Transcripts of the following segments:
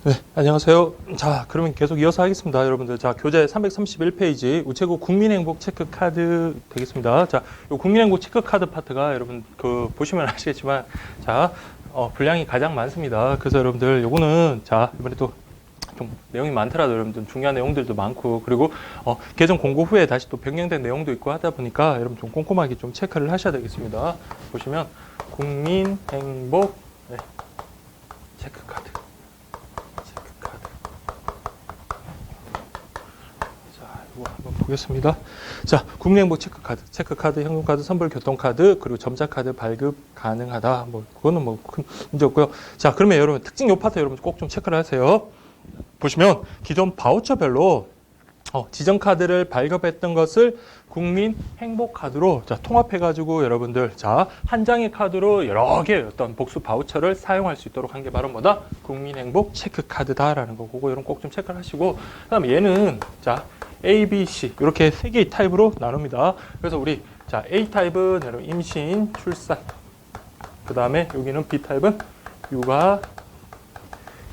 네, 안녕하세요. 자, 그러면 계속 이어서 하겠습니다, 여러분들. 자, 교재 331페이지 우체국 국민행복 체크카드 되겠습니다. 자, 요 국민행복 체크카드 파트가 여러분 보시면 아시겠지만, 자, 분량이 가장 많습니다. 그래서 여러분들 요거는 자, 이번에 또 좀 내용이 많더라도 여러분들 중요한 내용들도 많고, 그리고 개정 공고 후에 다시 또 변경된 내용도 있고 하다 보니까 여러분 좀 꼼꼼하게 좀 체크를 하셔야 되겠습니다. 보시면 국민행복 체크카드. 한번 보겠습니다. 자, 국민행복 체크카드, 현금카드, 선불 교통카드, 그리고 점자카드 발급 가능하다. 뭐 그거는 뭐 큰 문제 없고요. 자, 그러면 여러분 특징 요 파트 여러분 꼭 좀 체크를 하세요. 보시면 기존 바우처별로 지정 카드를 발급했던 것을 국민행복카드로 자, 통합해가지고 여러분들 자, 한 장의 카드로 여러 개의 어떤 복수 바우처를 사용할 수 있도록 한 게 바로 뭐다? 국민행복 체크카드다라는 거. 그거 여러분 꼭 좀 체크를 하시고, 그다음에 얘는 자, A, B, C 이렇게 세 개의 타입으로 나눕니다. 그래서 우리 자, A 타입은 여러분 임신, 출산. 그다음에 여기는 B 타입은 육아,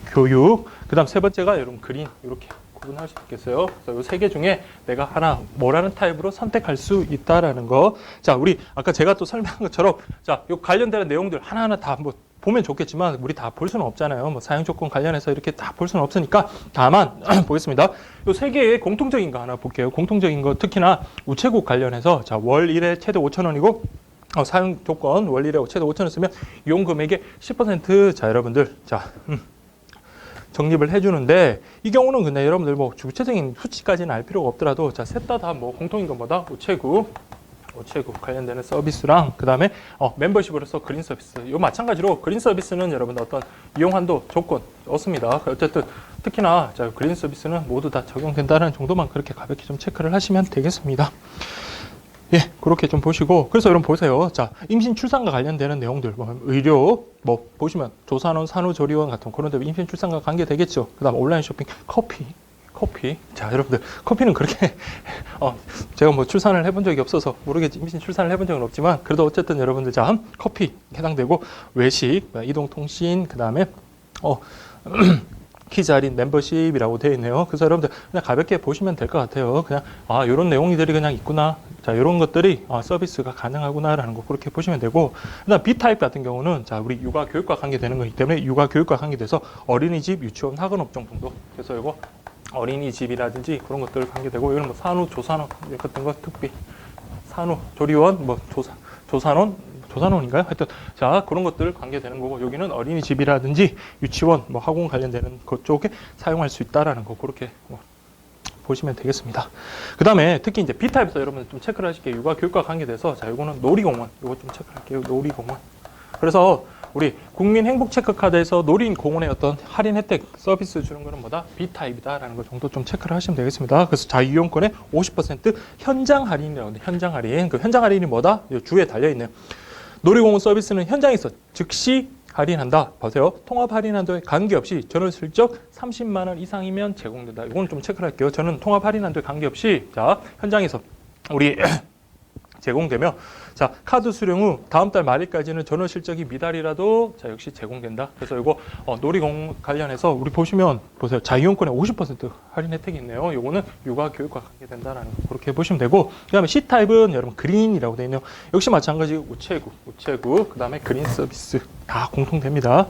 교육. 그다음 세 번째가 여러분 그린 이렇게 구분할 수 있겠어요. 그래서 이 세 개 중에 내가 하나 뭐라는 타입으로 선택할 수 있다라는 거. 자, 우리 아까 제가 또 설명한 것처럼 자, 요 관련되는 내용들 하나하나 다 뭐 보면 좋겠지만 우리 다 볼 수는 없잖아요. 뭐 사용 조건 관련해서 이렇게 다 볼 수는 없으니까 다만 보겠습니다. 요 세 개의 공통적인 거 하나 볼게요. 공통적인 거 특히나 우체국 관련해서 자, 월 1회 최대 5,000원이고 사용 조건 월 1회 최대 5,000원 쓰면 이용 금액의 10% 자, 여러분들 자, 적립을 해주는데 이 경우는 근데 여러분들 뭐 구체적인 수치까지는 알 필요가 없더라도 자, 셋 다 뭐 공통인 건 뭐다? 우체국 관련되는 서비스랑 그 다음에 멤버십으로서 그린 서비스. 이 마찬가지로 그린 서비스는 여러분 어떤 이용 한도 조건 없습니다. 어쨌든 특히나 자, 그린 서비스는 모두 다 적용된다는 정도만 그렇게 가볍게 좀 체크를 하시면 되겠습니다. 예, 그렇게 좀 보시고, 그래서 여러분 보세요. 자, 임신 출산과 관련되는 내용들, 뭐 의료, 뭐 보시면 조산원, 산후조리원 같은 그런 데 임신 출산과 관계되겠죠. 그다음 온라인 쇼핑, 커피. 자, 여러분들 커피는 그렇게 제가 뭐 출산을 해본 적이 없어서 모르겠지, 임신 출산을 해본 적은 없지만 그래도 어쨌든 여러분들 자, 커피 해당되고, 외식, 이동통신, 그다음에 퀴즈 할인 멤버십이라고 되어 있네요. 그래서 여러분들 그냥 가볍게 보시면 될 것 같아요. 그냥 이런 내용들이 그냥 있구나. 자, 이런 것들이 서비스가 가능하구나라는 거 그렇게 보시면 되고, 그다음 B 타입 같은 경우는 자, 우리 육아 교육과 관계되는 거기 때문에 육아 교육과 관계돼서 어린이집, 유치원, 학원업종 정도. 그래서 이거 어린이집이라든지 그런 것들 관계되고, 이런 뭐 산후, 조산원 같은 거 특비, 산후, 조리원, 뭐 조산원인가요? 하여튼 자, 그런 것들 관계되는 거고, 여기는 어린이집이라든지 유치원, 뭐 학원 관련되는 그쪽에 사용할 수 있다라는 거 그렇게 보시면 되겠습니다. 그 다음에 특히 이제 B 타입에서 여러분들 좀 체크를 하실게요. 육아 교육과 관계돼서 자, 이거는 놀이공원, 이거 좀 체크할게요. 놀이공원. 그래서 우리 국민행복 체크카드에서 놀이공원의 어떤 할인 혜택 서비스 주는 거는 뭐다? B 타입이다라는 거 정도 좀 체크를 하시면 되겠습니다. 그래서 자유이용권의 50% 현장 할인이라고 하는데, 현장 할인. 그 현장 할인이 뭐다? 주에 달려 있네요. 놀이공원 서비스는 현장에서 즉시 할인한다. 보세요. 통합 할인 한도에 관계없이 전월 실적 30만 원 이상이면 제공된다. 이거는 좀 체크를 할게요. 저는 통합 할인 한도에 관계없이 자, 현장에서 우리 제공되며, 자, 카드 수령 후 다음 달 말일까지는 전월 실적이 미달이라도 자, 역시 제공된다. 그래서 이거 놀이공원 관련해서 우리 보시면 보세요. 자유용권에 50% 할인 혜택이 있네요. 요거는 육아 교육과 관계된다라는 거 그렇게 보시면 되고, 그다음에 C 타입은 여러분 그린이라고 되어 있네요. 역시 마찬가지 우체국, 그다음에 그린 서비스 다 공통됩니다.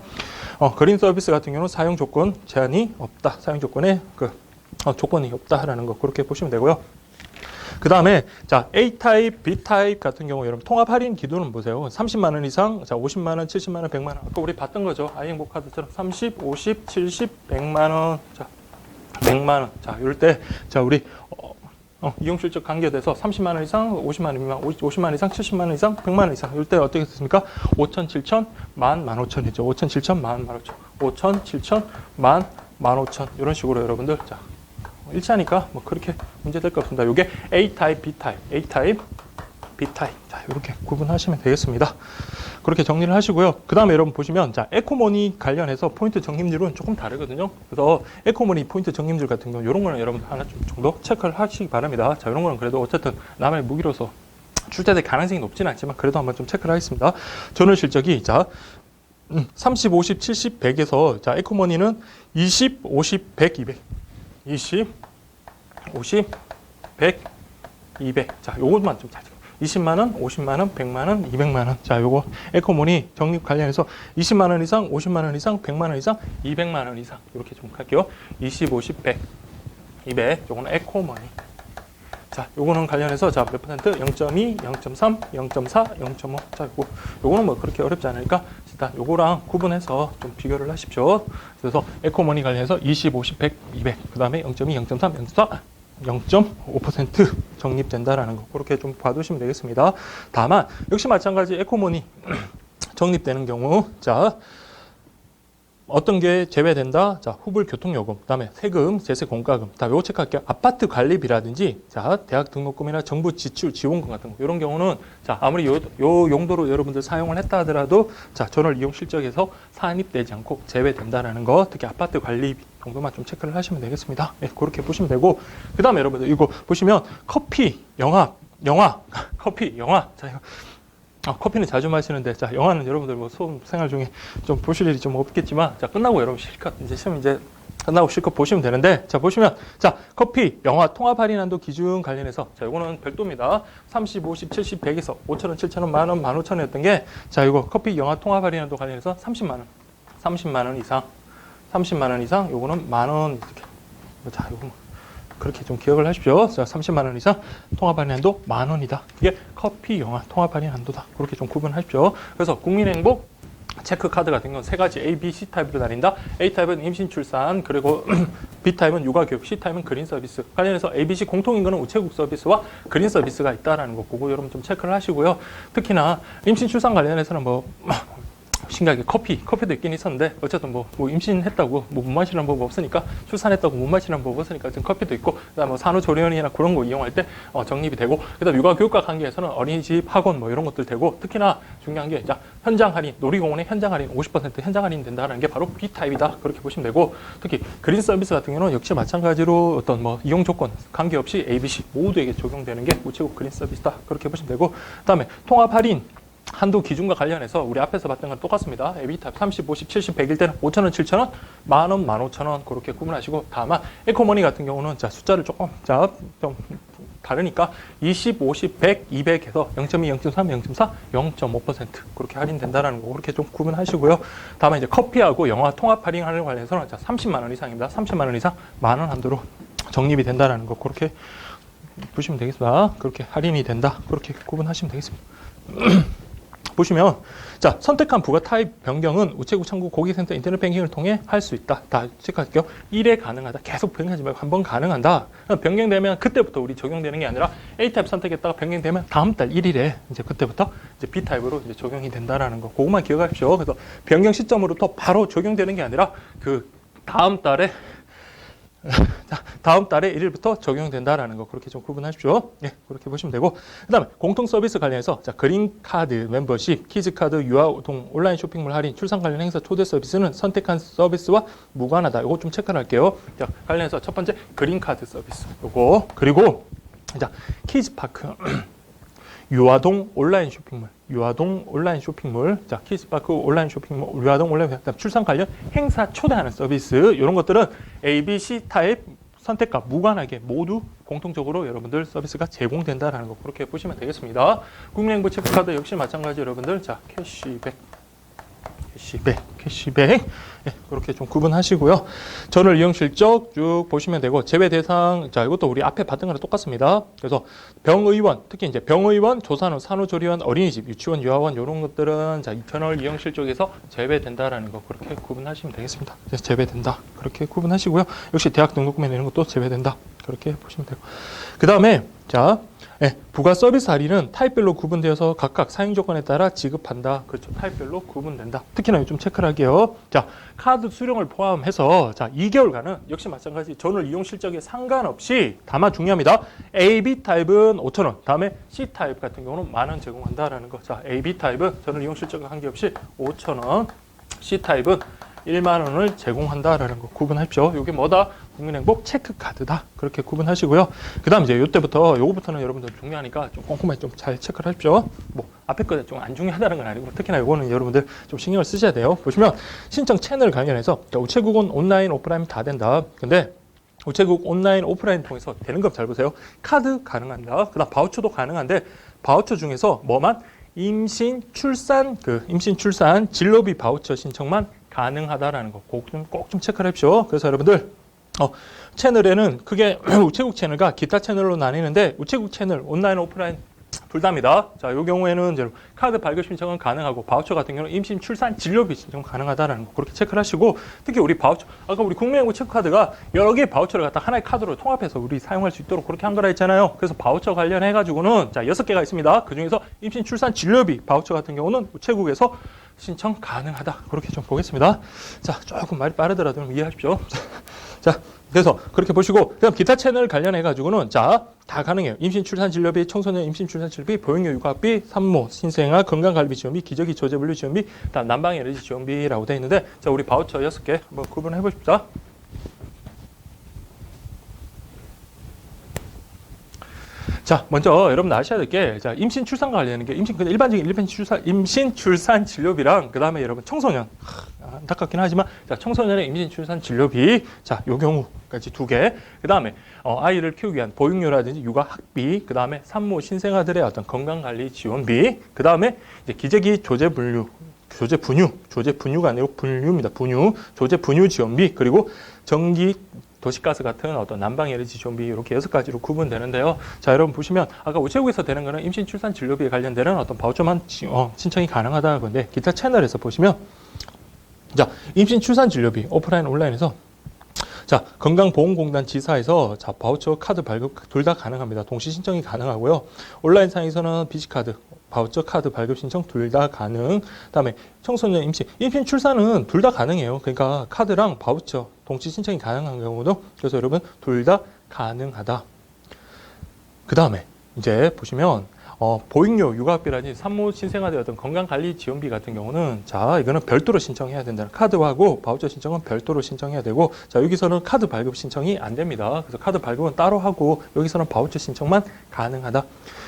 그린 서비스 같은 경우는 사용 조건 제한이 없다. 사용 조건에 조건이 없다라는 거 그렇게 보시면 되고요. 그 다음에 자, A 타입, B 타입 같은 경우 여러분 통합 할인 기준은 보세요. 30만 원 이상, 자, 50만 원, 70만 원, 100만 원. 아까 우리 봤던 거죠. 아이행복 카드처럼 30, 50, 70, 100만 원. 자, 100만 원. 자, 이럴 때 자, 우리 이용 실적 관계돼서 30만 원 이상, 50만 원 미만, 50만 원 이상, 70만 원 이상, 100만 원 이상. 이럴 때 어떻게 됐습니까? 5천, 7천, 15,000이죠. 5천, 7천, 15,000. 5천, 7천, 15,000. 이런 식으로 여러분들 자, 일치하니까 뭐 그렇게 문제될 것 없습니다. 이게 A 타입, B 타입, A 타입, B 타입. 자, 이렇게 구분하시면 되겠습니다. 그렇게 정리를 하시고요. 그 다음에 여러분 보시면 자, 에코머니 관련해서 포인트 적립률은 조금 다르거든요. 그래서 에코머니 포인트 적립률 같은 경우 이런 거는 여러분 하나 좀 정도 체크를 하시기 바랍니다. 자, 이런 거는 그래도 어쨌든 남의 무기로서 출제될 가능성이 높지는 않지만 그래도 한번 좀 체크를 하겠습니다. 전월 실적이 자, 30, 50, 70, 100에서 자, 에코머니는 20, 50, 100, 200. 20, 50, 100, 200. 자, 요것만 좀 찾아요. 20만 원, 50만 원, 100만 원, 200만 원. 자, 요거 에코머니 적립 관련해서 20만 원 이상, 50만 원 이상, 100만 원 이상, 200만 원 이상. 이렇게 좀 할게요. 20, 50, 100, 200. 요거는 에코머니. 자, 요거는 관련해서 자, 몇 퍼센트? 0.2, 0.3, 0.4, 0.5. 자, 요거는 뭐 그렇게 어렵지 않으니까 일단 요거랑 구분해서 좀 비교를 하십시오. 그래서 에코머니 관련해서 20, 50, 100, 200. 그다음에 0.2, 0.3, 0.4, 0.5% 적립된다라는 거. 그렇게 좀 봐두시면 되겠습니다. 다만 역시 마찬가지 에코머니 적립되는 경우 자, 어떤 게 제외된다? 자, 후불 교통요금, 그다음에 세금, 제세 공과금, 다음에 요거 체크할게요. 아파트 관리비라든지, 자, 대학 등록금이나 정부 지출 지원금 같은 거, 이런 경우는 자, 아무리 요 용도로 여러분들 사용을 했다 하더라도 자, 전월 이용 실적에서 산입되지 않고 제외된다라는 거, 특히 아파트 관리비 정도만 좀 체크를 하시면 되겠습니다. 네, 그렇게 보시면 되고, 그다음에 여러분들 이거 보시면 커피, 영화, 커피, 영화, 자, 이거. 커피는 자주 마시는데, 자, 영화는 여러분들 뭐 수업 생활 중에 좀 보실 일이 좀 없겠지만, 자, 끝나고 여러분 실컷, 이제 시험 이제 끝나고 실컷 보시면 되는데, 자, 보시면, 자, 커피, 영화, 통합 할인한도 기준 관련해서, 자, 요거는 별도입니다. 30, 50, 70, 100에서 5,000원, 7,000원, 만원, 15,000원이었던 게, 자, 이거 커피, 영화, 통합 할인한도 관련해서 30만원, 30만원 이상, 30만원 이상, 요거는 만원, 이렇게. 자, 요거 그렇게 좀 기억을 하십시오. 자, 30만 원 이상 통합 할인 한도 만 원이다. 이게 커피, 영화 통합 할인 한도다. 그렇게 좀 구분하십시오. 그래서 국민행복 체크 카드 같은 경우는 세 가지 A, B, C 타입으로 나뉜다. A 타입은 임신 출산, 그리고 B 타입은 육아 교육, C 타입은 그린 서비스. 관련해서 A, B, C 공통인거는 우체국 서비스와 그린 서비스가 있다라는 거 보고 여러분 좀 체크를 하시고요. 특히나 임신 출산 관련해서는 뭐 신기하게 커피도 있긴 있었는데 어쨌든 뭐 임신했다고 뭐 못 마시는 법 없으니까 출산했다고 못 마시는 법 없으니까 지금 커피도 있고 그다음 뭐 산후조리원이나 그런 거 이용할 때 적립이 되고 그다음 육아교육과 관계에서는 어린이집 학원 뭐 이런 것들 되고 특히나 중요한 게 자, 현장 할인 놀이공원의 현장 할인 50% 현장 할인 된다는 게 바로 B 타입이다 그렇게 보시면 되고 특히 그린 서비스 같은 경우는 역시 마찬가지로 어떤 뭐 이용 조건 관계없이 A, B, C 모두에게 적용되는 게 우체국 그린 서비스다 그렇게 보시면 되고 그다음에 통합 할인 한도 기준과 관련해서 우리 앞에서 봤던 건 똑같습니다. A타입 30, 50, 70, 100일 때는 5,000원, 7,000원, 만원, 15,000원 그렇게 구분하시고 다만 에코머니 같은 경우는 자 숫자를 조금 자 좀 다르니까 20, 50, 100, 200에서 0.2, 0.3, 0.4, 0.5% 그렇게 할인된다라는 거 그렇게 좀 구분하시고요. 다만 이제 커피하고 영화 통합 할인하는 관련해서는 자 30만 원 이상입니다. 30만 원 이상 만원 한도로 적립이 된다라는 거 그렇게 보시면 되겠습니다. 그렇게 할인이 된다 그렇게 구분하시면 되겠습니다. 보시면 자 선택한 부가 타입 변경은 우체국 창구 고객센터 인터넷 뱅킹을 통해 할 수 있다. 다 체크할게요. 1회 가능하다. 계속 변경하지 말고 한 번 가능하다. 변경되면 그때부터 우리 적용되는 게 아니라 A타입 선택했다가 변경되면 다음 달 1일에 이제 그때부터 이제 B타입으로 이제 적용이 된다라는 거. 그것만 기억하십시오. 그래서 변경 시점으로부터 바로 적용되는 게 아니라 그 다음 달에 다음 달에 1일부터 적용된다라는 거 그렇게 좀 구분하십시오. 예, 그렇게 보시면 되고 그다음에 공통 서비스 관련해서 자 그린 카드 멤버십, 키즈 카드, 유아동 온라인 쇼핑몰 할인, 출산 관련 행사 초대 서비스는 선택한 서비스와 무관하다. 이거 좀 체크를 할게요. 자 관련해서 첫 번째 그린 카드 서비스 요거 그리고 자 키즈 파크 유아동 온라인 쇼핑몰, 유아동 온라인 쇼핑몰, 자 키즈파크 온라인 쇼핑몰, 유아동 온라인 출산 관련 행사 초대하는 서비스 이런 것들은 A, B, C 타입 선택과 무관하게 모두 공통적으로 여러분들 서비스가 제공된다라는 거 그렇게 보시면 되겠습니다. 국민행복 체크카드 역시 마찬가지 여러분들 자 캐시백 예, 그렇게 좀 구분하시고요. 전월 이용 실적 쭉 보시면 되고 제외 대상 자 이것도 우리 앞에 봤던 거랑 똑같습니다. 그래서 병의원 특히 이제 병의원, 조산업, 산후조리원, 어린이집, 유치원, 유아원 이런 것들은 자 전월 이용 실적에서 제외된다라는 거 그렇게 구분하시면 되겠습니다. 그래서 제외된다 그렇게 구분하시고요. 역시 대학 등록금에 내는 것도 제외된다 그렇게 보시면 되고 그 다음에 자. 네, 부가 서비스 할인은 타입별로 구분되어서 각각 사용 조건에 따라 지급한다. 그렇죠. 타입별로 구분된다. 특히나 좀 체크를 할게요. 자, 카드 수령을 포함해서 자 2개월간은 역시 마찬가지 전월 이용 실적에 상관없이 다만 중요합니다. A, B 타입은 5,000원, 다음에 C 타입 같은 경우는 만원 제공한다라는 거. 자, A, B 타입은 전월 이용 실적과 관계없이 5,000원, C 타입은 1만 원을 제공한다라는 거 구분하십시오. 이게 뭐다? 국민행복 체크카드다. 그렇게 구분하시고요. 그 다음 이제 요때부터, 요거부터는 여러분들 중요하니까 좀 꼼꼼하게 좀 잘 체크를 하십시오. 뭐, 앞에 거 좀 안 중요하다는 건 아니고, 특히나 요거는 여러분들 좀 신경을 쓰셔야 돼요. 보시면, 신청 채널 관련해서, 우체국은 온라인, 오프라인 다 된다. 근데, 우체국 온라인, 오프라인 통해서 되는 거 잘 보세요. 카드 가능한다. 그 다음 바우처도 가능한데, 바우처 중에서 뭐만? 임신, 출산, 임신, 출산, 진로비 바우처 신청만 가능하다라는 거 꼭 좀 체크를 해주십시오. 그래서 여러분들, 채널에는 크게 우체국 채널과 기타 채널로 나뉘는데, 우체국 채널, 온라인, 오프라인 둘 다입니다. 자, 이 경우에는 이제 카드 발급 신청은 가능하고, 바우처 같은 경우는 임신, 출산, 진료비 신청 가능하다라는 거 그렇게 체크를 하시고, 특히 우리 바우처, 아까 우리 국민행복 체크카드가 여러 개의 바우처를 갖다 하나의 카드로 통합해서 우리 사용할 수 있도록 그렇게 한 거라 했잖아요. 그래서 바우처 관련해가지고는 자, 6개가 있습니다. 그 중에서 임신, 출산, 진료비 바우처 같은 경우는 우체국에서 신청 가능하다. 그렇게 좀 보겠습니다. 자, 조금 말이 빠르더라도 좀 이해하십시오. 자, 그래서 그렇게 보시고, 그다음 기타 채널 관련해 가지고는 자, 다 가능해요. 임신, 출산, 진료비, 청소년 임신, 출산, 진료비, 보육료 육아비, 산모, 신생아, 건강관리비 지원비, 기저귀 조제분류 지원비, 다음 난방 에너지 지원비라고 되어 있는데, 자, 우리 바우처 6개 한번 구분해 보십시다. 자, 먼저 여러분 아셔야 될 게, 자, 임신 출산과 관련된 게, 그냥 일반적인 임신 출산 진료비랑, 그 다음에 여러분 청소년, 안타깝긴 하지만, 자, 청소년의 임신 출산 진료비, 자, 요 경우까지 2개, 그 다음에 아이를 키우기 위한 보육료라든지 육아 학비, 그 다음에 산모 신생아들의 어떤 건강관리 지원비, 그 다음에 이제 기저귀 조제 분유가 아니고 분유입니다. 조제 분유 지원비, 그리고 전기 도시가스 같은 어떤 난방 에너지 지원비 이렇게 6가지로 구분되는데요. 자, 여러분 보시면 아까 우체국에서 되는 거는 임신 출산 진료비에 관련되는 어떤 바우처만 신청이 가능하다는 건데, 기타 채널에서 보시면 자, 임신 출산 진료비 오프라인 온라인에서 자, 건강보험공단 지사에서 자, 바우처 카드 발급 둘 다 가능합니다. 동시 신청이 가능하고요. 온라인 상에서는 BC카드 바우처 카드 발급 신청 둘 다 가능. 그다음에 청소년 임신 출산은 둘 다 가능해요. 그러니까 카드랑 바우처 동시 신청이 가능한 경우도, 그래서 여러분 둘 다 가능하다. 그다음에 이제 보시면 보육료, 육아비라든지 산모 신생아들 어떤 건강관리 지원비 같은 경우는 자, 이거는 별도로 신청해야 된다는, 카드하고 바우처 신청은 별도로 신청해야 되고, 자, 여기서는 카드 발급 신청이 안 됩니다. 그래서 카드 발급은 따로 하고 여기서는 바우처 신청만 가능하다.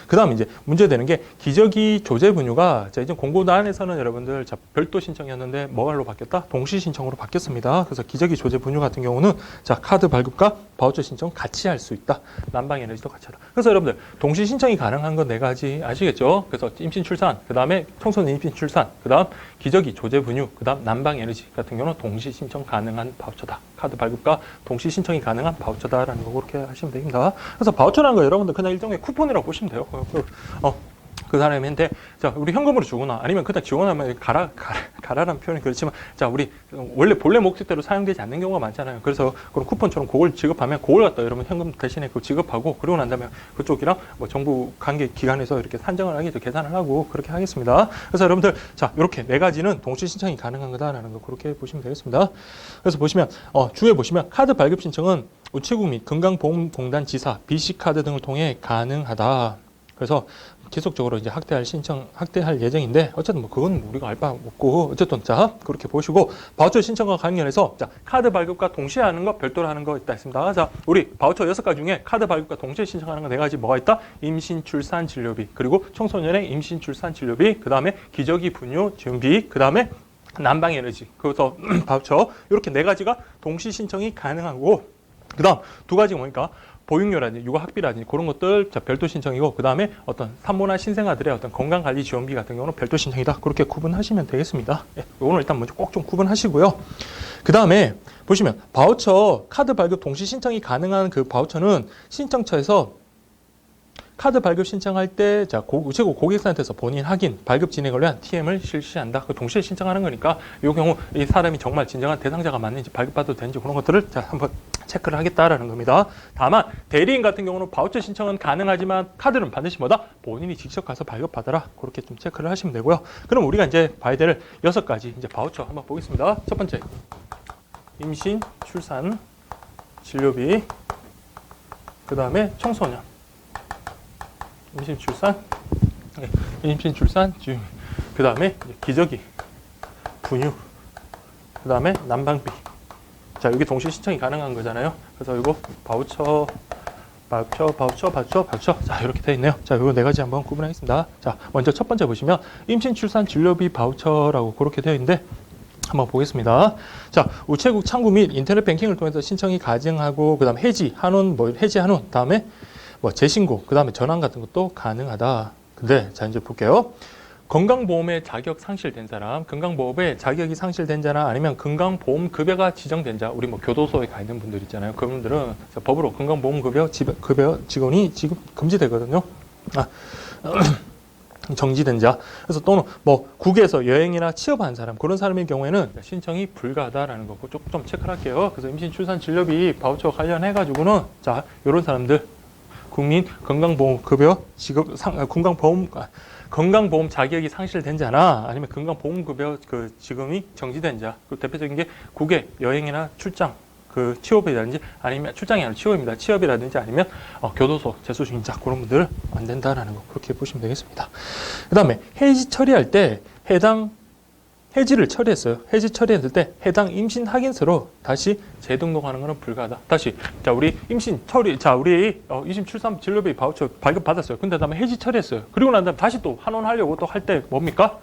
그 다음 이제 문제되는 게 기저귀 조제 분유가, 자, 이제 공고단에서는 여러분들 자, 별도 신청이었는데 뭐로 바뀌었다? 동시 신청으로 바뀌었습니다. 그래서 기저귀 조제 분유 같은 경우는 자, 카드 발급과 바우처 신청 같이 할 수 있다. 난방 에너지도 같이 하다. 그래서 여러분들 동시 신청이 가능한 건 4가지 아시겠죠? 그래서 임신 출산, 그 다음에 청소년 임신 출산, 그 다음 기저귀 조제 분유, 그 다음 난방 에너지 같은 경우는 동시 신청 가능한 바우처다. 카드 발급과 동시 신청이 가능한 바우처다라는 거 그렇게 하시면 됩니다. 그래서 바우처라는 거 여러분들 그냥 일종의 쿠폰이라고 보시면 돼요. 그 사람한테 자, 우리 현금으로 주거나 아니면 그냥 지원하면 가라라는 표현이 그렇지만, 자, 우리 원래 본래 목적대로 사용되지 않는 경우가 많잖아요. 그래서 그런 쿠폰처럼 그걸 지급하면 그걸 갖다 여러분 현금 대신에 그거 지급하고, 그러고 난 다음에 그쪽이랑 뭐 정부 관계 기관에서 이렇게 산정을 하게 계산을 하고 그렇게 하겠습니다. 그래서 여러분들 자, 이렇게 4가지는 동시 신청이 가능한 거다라는 거 그렇게 보시면 되겠습니다. 그래서 보시면 주에 보시면 카드 발급 신청은 우체국 및 건강보험공단 지사, BC카드 등을 통해 가능하다. 그래서 지속적으로 이제 확대할 예정인데, 어쨌든 뭐 그건 우리가 알 바 없고, 어쨌든 자, 그렇게 보시고, 바우처 신청과 관련해서 자, 카드 발급과 동시에 하는 거, 별도로 하는 거 있다 했습니다. 자, 우리 바우처 6가지 중에 카드 발급과 동시에 신청하는 거 4가지 뭐가 있다? 임신 출산 진료비, 그리고 청소년의 임신 출산 진료비, 그 다음에 기저귀 분유 지원비, 그 다음에 난방 에너지, 그래서 바우처 이렇게 4가지가 동시 신청이 가능하고, 그 다음 2가지가 뭐니까? 보육료라든지 육아 학비라든지 그런 것들 자, 별도 신청이고, 그 다음에 어떤 산모나 신생아들의 어떤 건강관리 지원비 같은 경우는 별도 신청이다. 그렇게 구분하시면 되겠습니다. 예, 이거는 일단 먼저 꼭 좀 구분하시고요. 그 다음에 보시면 바우처 카드 발급 동시 신청이 가능한 그 바우처는 신청처에서 카드 발급 신청할 때 자, 우체국 고객센터에서 본인 확인, 발급 진행을 위한 TM을 실시한다. 그 동시에 신청하는 거니까 이 경우 이 사람이 정말 진정한 대상자가 맞는지 발급받아도 되는지 그런 것들을 자, 한번 체크를 하겠다라는 겁니다. 다만 대리인 같은 경우는 바우처 신청은 가능하지만 카드는 반드시 뭐다? 본인이 직접 가서 발급받아라. 그렇게 좀 체크를 하시면 되고요. 그럼 우리가 이제 봐야 될 6가지 이제 바우처 한번 보겠습니다. 첫 번째, 임신, 출산, 진료비, 그 다음에 청소년, 임신 출산, 그 다음에 기저귀, 분유, 그 다음에 난방비, 자, 여기 동시 신청이 가능한 거잖아요. 그래서 이거 바우처. 자, 이렇게 되어 있네요. 자, 이거 네 가지 한번 구분하겠습니다. 자, 먼저 첫 번째 보시면 임신, 출산, 진료비 바우처라고 그렇게 되어 있는데 한번 보겠습니다. 자, 우체국 창구 및 인터넷 뱅킹을 통해서 신청이 가능하고, 그 다음에 해지, 한운, 해지, 한운, 다음에 재신고, 그 다음에 전환 같은 것도 가능하다. 근데, 자, 이제 볼게요. 건강보험에 자격 상실된 사람, 건강보험에 자격이 상실된 자나 아니면 건강보험급여가 지정된 자, 우리 교도소에 가 있는 분들 있잖아요. 그분들은 법으로 건강보험급여 직원이 지급 금지되거든요. 정지된 자. 그래서 또는 국외에서 여행이나 취업한 사람, 그런 사람의 경우에는 신청이 불가하다라는 거 좀 체크를 할게요. 그래서 임신, 출산, 진료비 바우처 관련해가지고는 자, 이런 사람들 국민 건강보험급여 지급 건강보험 자격이 상실된 자나 아니면 건강보험급여 지급이 정지된 자. 그 대표적인 게 국외 여행이나 출장, 취업이라든지 아니면 출장이 아니라 취업입니다. 취업이라든지 아니면 교도소 재수 중인자, 그런 분들 안 된다라는 거 그렇게 보시면 되겠습니다. 그 다음에 해지 처리할 때 해지를 처리했어요. 해지 처리했을 때 해당 임신 확인서로 다시 재등록하는 것은 불가하다. 다시, 자, 우리 임신 처리, 자, 우리 임신 출산 진료비 바우처 발급 받았어요. 근데 다음에 해지 처리했어요. 그리고 난 다음에 다시 또 환원하려고 또 할 때 뭡니까?